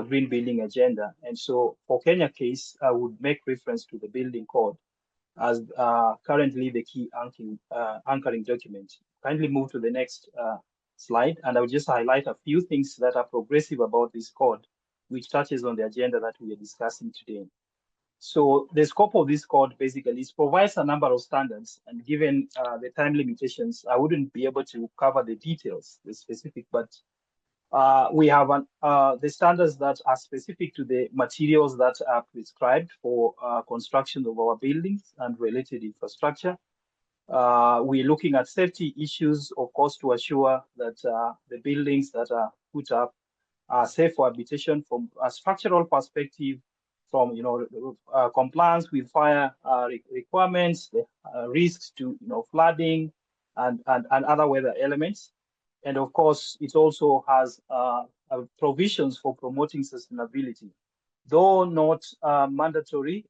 green building agenda. And so for Kenya case, I would make reference to the building code as currently the key anchoring document. Kindly move to the next slide, and I will just highlight a few things that are progressive about this code, which touches on the agenda that we are discussing today. So the scope of this code basically provides a number of standards, and given the time limitations, I wouldn't be able to cover the details, the specific, but we have the standards that are specific to the materials that are prescribed for construction of our buildings and related infrastructure. We're looking at safety issues, of course, to assure that the buildings that are put up are safe for habitation from a structural perspective, from compliance with fire requirements, the risks to flooding and other weather elements. And of course, it also has provisions for promoting sustainability. Though not mandatory,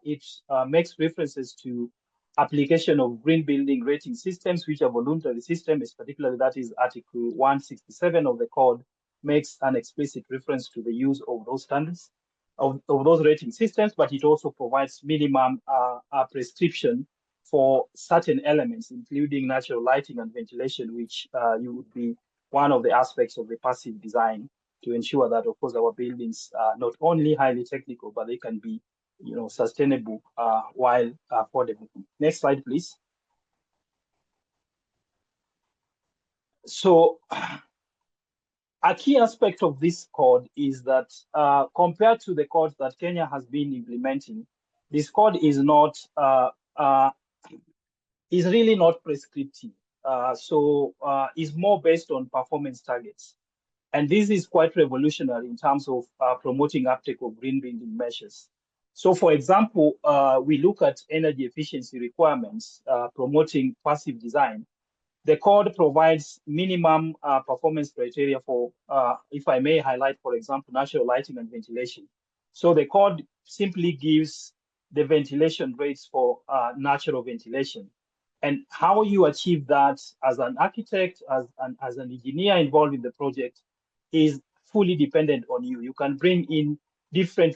it makes references to application of green building rating systems, which are voluntary systems, particularly that is Article 167 of the code, makes an explicit reference to the use of those standards, of those rating systems, but it also provides minimum prescription for certain elements, including natural lighting and ventilation, which you would be one of the aspects of the passive design to ensure that, of course, our buildings are not only highly technical, but they can be sustainable while affordable. Next slide, please. So a key aspect of this code is that compared to the code that Kenya has been implementing, this code is not is really not prescriptive. So is more based on performance targets. And this is quite revolutionary in terms of promoting uptake of green building measures. So for example, we look at energy efficiency requirements, promoting passive design. The code provides minimum performance criteria for, if I may highlight, for example, natural lighting and ventilation. So the code simply gives the ventilation rates for natural ventilation. And how you achieve that as an architect, as an engineer involved in the project, is fully dependent on you. You can bring in different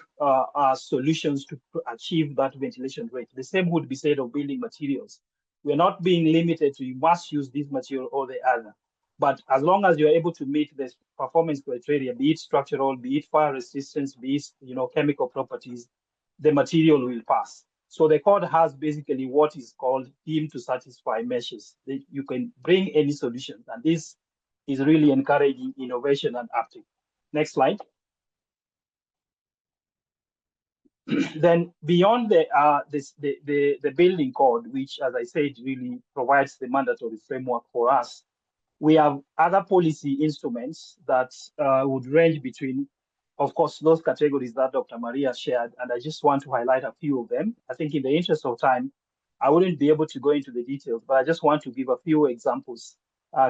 solutions to achieve that ventilation rate. The same would be said of building materials. We're not being limited to you must use this material or the other. But as long as you're able to meet the performance criteria, be it structural, be it fire resistance, be it chemical properties, the material will pass. So the code has basically what is called deemed to satisfy measures. You can bring any solution, and this is really encouraging innovation and uptake. Next slide. Then beyond the building code, which, as I said, really provides the mandatory framework for us, we have other policy instruments that would range between, of course, those categories that Dr. Maria shared, and I just want to highlight a few of them. I think in the interest of time, I wouldn't be able to go into the details, but I just want to give a few examples.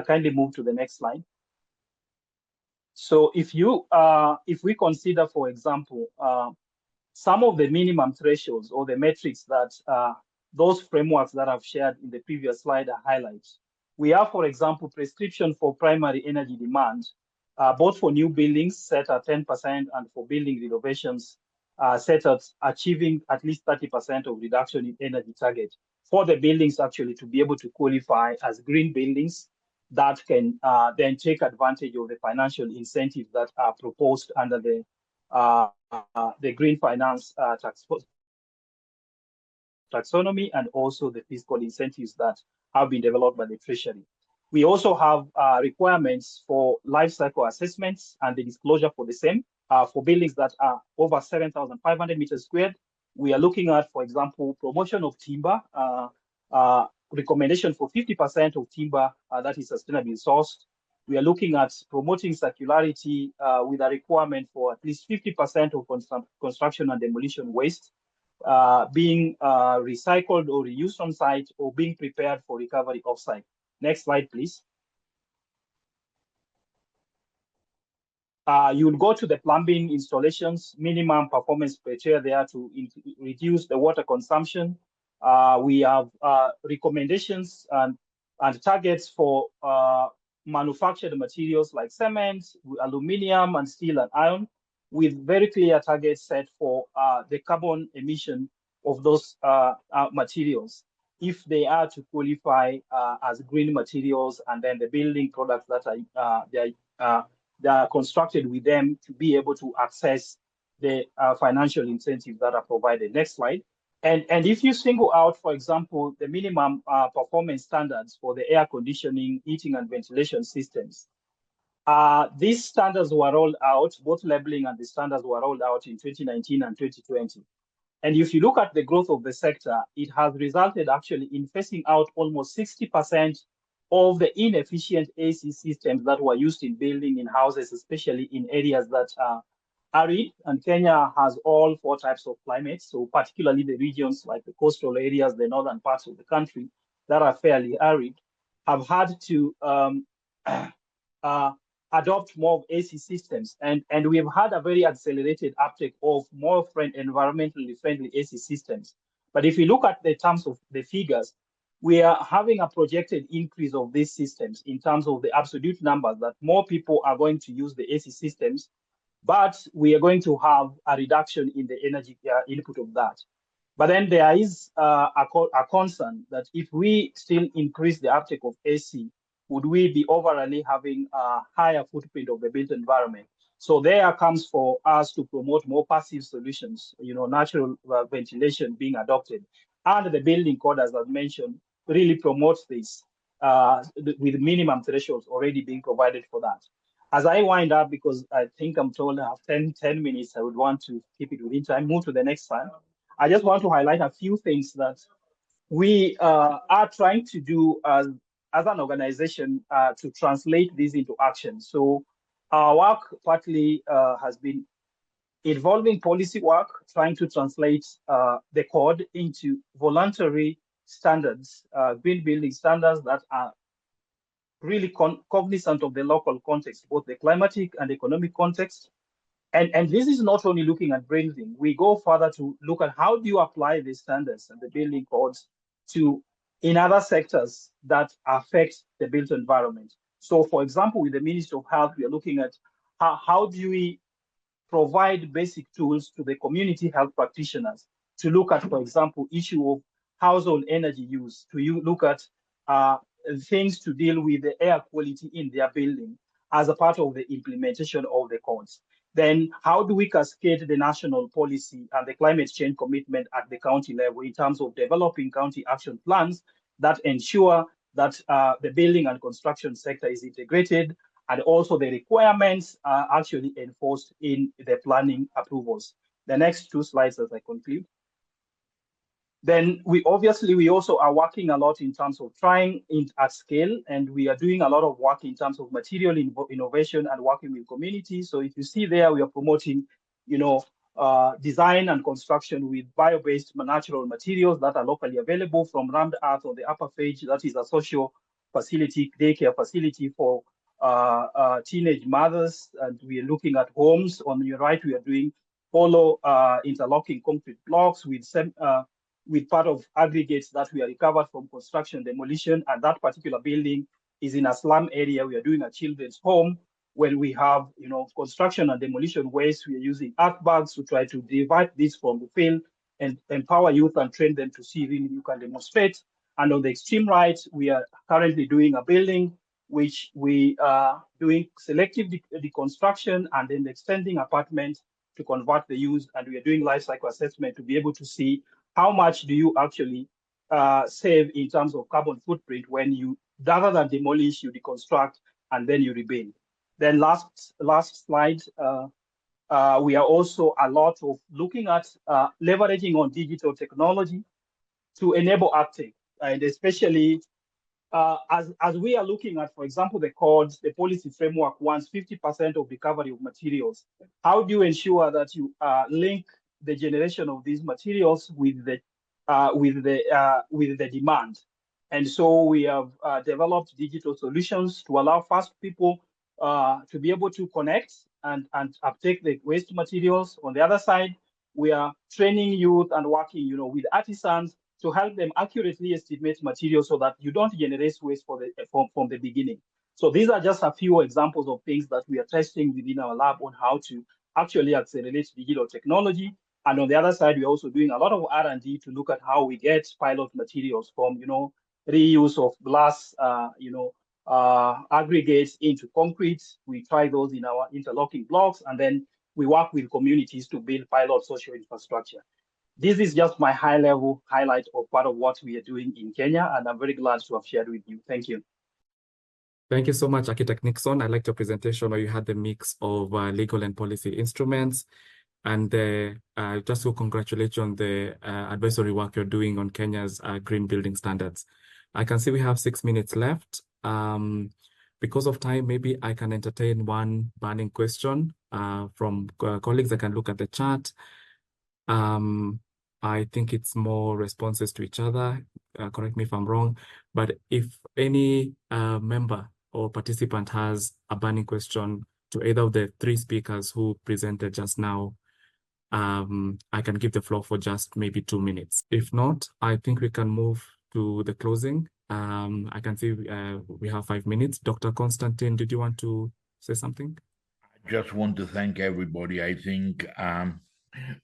Kindly move to the next slide. So if we consider, for example, some of the minimum thresholds or the metrics that those frameworks that I've shared in the previous slide highlight. We have, for example, prescription for primary energy demand, both for new buildings set at 10% and for building renovations set at achieving at least 30% of reduction in energy target for the buildings actually to be able to qualify as green buildings that can then take advantage of the financial incentives that are proposed under the green finance taxonomy and also the fiscal incentives that have been developed by the Treasury. We also have requirements for life cycle assessments and the disclosure for the same for buildings that are over 7,500 meters squared. We are looking at, for example, promotion of timber, recommendation for 50% of timber that is sustainably sourced. We are looking at promoting circularity with a requirement for at least 50% of construction and demolition waste being recycled or reused on site or being prepared for recovery off-site. Next slide, please. You will go to the plumbing installations, minimum performance criteria there to reduce the water consumption. We have recommendations and targets for manufactured materials like cement, aluminium, and steel and iron, with very clear targets set for the carbon emission of those materials, if they are to qualify as green materials, and then the building products that they are constructed with them to be able to access the financial incentives that are provided. Next slide. And if you single out, for example, the minimum performance standards for the air conditioning, heating, and ventilation systems, these standards were rolled out, both labeling and the standards were rolled out in 2019 and 2020. And if you look at the growth of the sector, it has resulted actually in phasing out almost 60% of the inefficient AC systems that were used in building in houses, especially in areas that are arid. And Kenya has all 4 types of climates. So particularly the regions like the coastal areas, the northern parts of the country that are fairly arid, have had to adopt more AC systems. And we've had a very accelerated uptake of more environmentally friendly AC systems. But if you look at the terms of the figures, we are having a projected increase of these systems in terms of the absolute numbers, that more people are going to use the AC systems, but we are going to have a reduction in the energy input of that. But then there is a concern that if we still increase the uptake of AC, would we be overall having a higher footprint of the built environment? So there comes for us to promote more passive solutions, natural ventilation being adopted. And the building code, as I've mentioned, really promotes this with minimum thresholds already being provided for that. As I wind up, because I think I'm told I have 10 minutes, I would want to keep it within time. Move to the next slide. I just want to highlight a few things that we are trying to do as an organization to translate this into action. So our work partly has been involving policy work, trying to translate the code into voluntary standards, green building standards that are really cognizant of the local context, both the climatic and economic context. And this is not only looking at building. We go further to look at how do you apply these standards and the building codes in other sectors that affect the built environment. So for example, with the Ministry of Health, we are looking at how do we provide basic tools to the community health practitioners to look at, for example, issue of household energy use, to look at things to deal with the air quality in their building as a part of the implementation of the codes. Then how do we cascade the national policy and the climate change commitment at the county level in terms of developing county action plans that ensure that the building and construction sector is integrated, and also the requirements are actually enforced in the planning approvals. The next 2 slides as I conclude. Then we also are working a lot in terms of trying at scale, and we are doing a lot of work in terms of material innovation and working with communities. So if you see there, we are promoting, design and construction with bio-based natural materials that are locally available, from Rammed Earth on the upper page, that is a social facility, daycare facility for teenage mothers. And we are looking at homes. On your right, we are doing hollow interlocking concrete blocks with part of aggregates that we are recovered from construction demolition. And that particular building is in a slum area. We are doing a children's home. When we have, construction and demolition waste, we are using earth bags to try to divide this from the field and empower youth and train them to see really you can demonstrate. And on the extreme right, we are currently doing a building which we are doing selective deconstruction and then extending apartments to convert the use. And we are doing life cycle assessment to be able to see how much do you actually save in terms of carbon footprint when you, rather than demolish, you deconstruct and then you rebuild. Then last slide, we are also a lot of looking at leveraging on digital technology to enable uptake, and especially as we are looking at, for example, the codes, the policy framework wants 50% of recovery of materials. How do you ensure that you link the generation of these materials with the demand? And so we have developed digital solutions to allow first people to be able to connect and uptake the waste materials. On the other side, we are training youth and working, with artisans to help them accurately estimate materials so that you don't generate waste from the beginning. So these are just a few examples of things that we are testing within our lab on how to actually accelerate digital technology. And on the other side, we're also doing a lot of R&D to look at how we get pilot materials from, reuse of glass, aggregates into concrete. We try those in our interlocking blocks, and then we work with communities to build pilot social infrastructure. This is just my high-level highlight of part of what we are doing in Kenya, and I'm very glad to have shared with you. Thank you. Thank you so much, Architect Nixon. I liked your presentation where you had the mix of legal and policy instruments. And just to congratulate you on the advisory work you're doing on Kenya's green building standards. I can see we have 6 minutes left. Because of time, maybe I can entertain one burning question from colleagues. I can look at the chat. I think it's more responses to each other. Correct me if I'm wrong. But if any member or participant has a burning question to either of the 3 speakers who presented just now, I can give the floor for just maybe 2 minutes. If not, I think we can move to the closing. I can see we have 5 minutes. Dr. Constantine, did you want to say something? I just want to thank everybody. I think,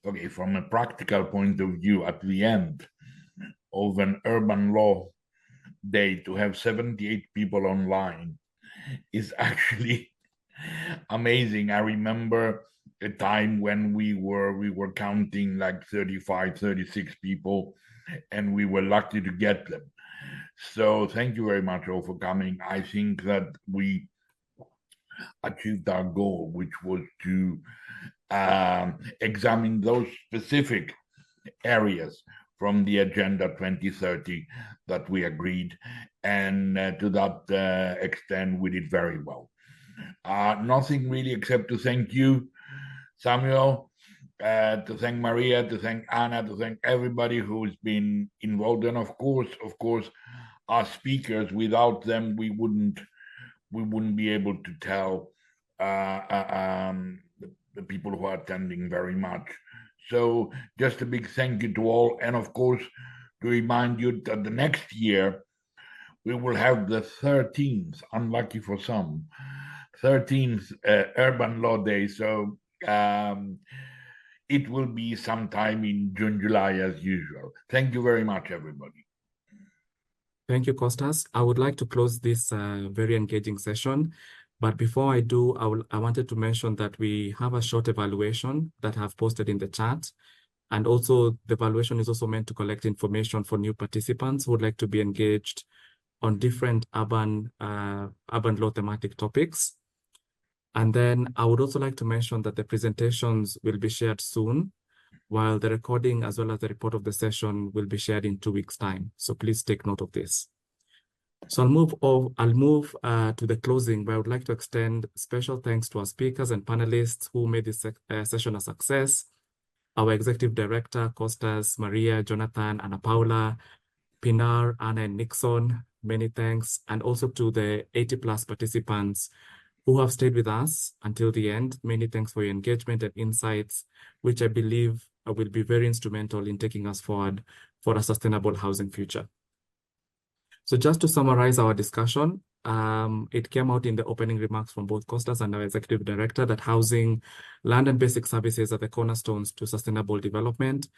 okay, from a practical point of view, at the end of an urban law day, to have 78 people online is actually amazing. I remember a time when we were counting like 35, 36 people, and we were lucky to get them. So thank you very much all for coming. I think that we achieved our goal, which was to examine those specific areas from the Agenda 2030 that we agreed. And to that extent, we did very well. Nothing really except to thank you, Samuel, to thank Maria, to thank Anna, to thank everybody who's been involved. And of course, our speakers. Without them, we wouldn't be able to tell the people who are attending very much. So just a big thank you to all. And of course, to remind you that the next year, we will have the 13th, unlucky for some, 13th Urban Law Day. So it will be sometime in June, July as usual. Thank you very much, everybody. Thank you, Costas. I would like to close this very engaging session. But before I do, I wanted to mention that we have a short evaluation that I have posted in the chat. And also the evaluation is also meant to collect information for new participants who would like to be engaged on different urban law thematic topics. And then I would also like to mention that the presentations will be shared soon, while the recording as well as the report of the session will be shared in 2 weeks' time. So please take note of this. So I'll move to the closing, where I would like to extend special thanks to our speakers and panelists who made this session a success, our executive director, Costas, Maria, Jonathan, Ana Paula, Pinar, Anna, and Nixon, many thanks, and also to the 80+ participants who have stayed with us until the end. Many thanks for your engagement and insights, which I believe will be very instrumental in taking us forward for a sustainable housing future. So just to summarize our discussion, it came out in the opening remarks from both Costas and our executive director that housing, land, and basic services are the cornerstones to sustainable development.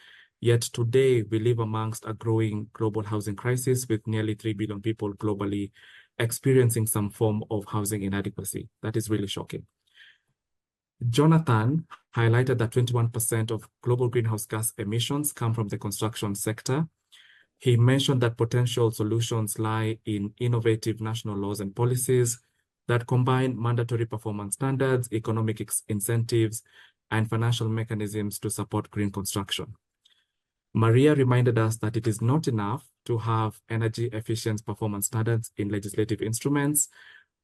Yet today, we live amongst a growing global housing crisis with nearly 3 billion people globally experiencing some form of housing inadequacy. That is really shocking. Jonathan highlighted that 21% of global greenhouse gas emissions come from the construction sector. He mentioned that potential solutions lie in innovative national laws and policies that combine mandatory performance standards, economic incentives, and financial mechanisms to support green construction. Maria reminded us that it is not enough to have energy efficient performance standards in legislative instruments.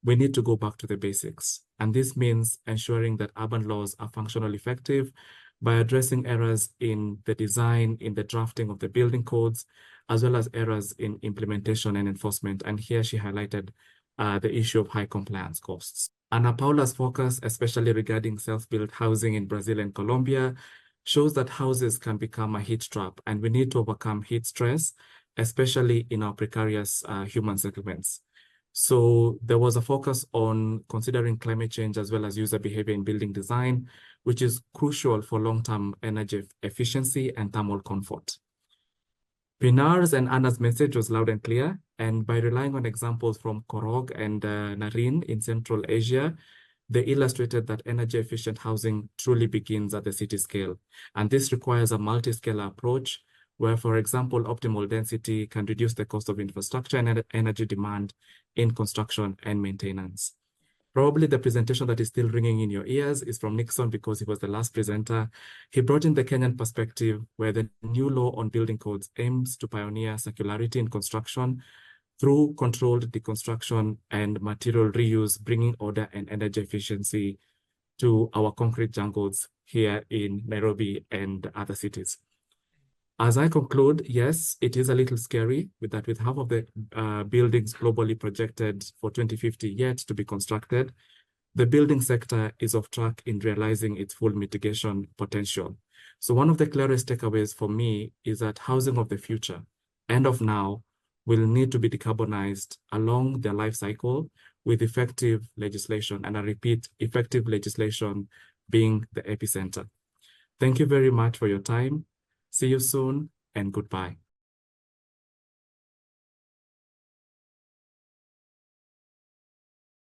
We need to go back to the basics. And this means ensuring that urban laws are functionally effective by addressing errors in the design, in the drafting of the building codes, as well as errors in implementation and enforcement. And here she highlighted the issue of high compliance costs. Ana Paula's focus, especially regarding self-built housing in Brazil and Colombia, shows that houses can become a heat trap, and we need to overcome heat stress, especially in our precarious human settlements. So there was a focus on considering climate change as well as user behavior in building design, which is crucial for long-term energy efficiency and thermal comfort. Pinar's and Anna's message was loud and clear, and by relying on examples from Korog and Narin in Central Asia, they illustrated that energy-efficient housing truly begins at the city scale. And this requires a multi-scale approach where, for example, optimal density can reduce the cost of infrastructure and energy demand in construction and maintenance. Probably the presentation that is still ringing in your ears is from Nixon because he was the last presenter. He brought in the Kenyan perspective where the new law on building codes aims to pioneer circularity in construction through controlled deconstruction and material reuse, bringing order and energy efficiency to our concrete jungles here in Nairobi and other cities. As I conclude, yes, it is a little scary with half of the buildings globally projected for 2050 yet to be constructed. The building sector is off track in realizing its full mitigation potential. So one of the clearest takeaways for me is that housing of the future and of now will need to be decarbonized along their life cycle with effective legislation. And I repeat, effective legislation being the epicenter. Thank you very much for your time. See you soon and goodbye.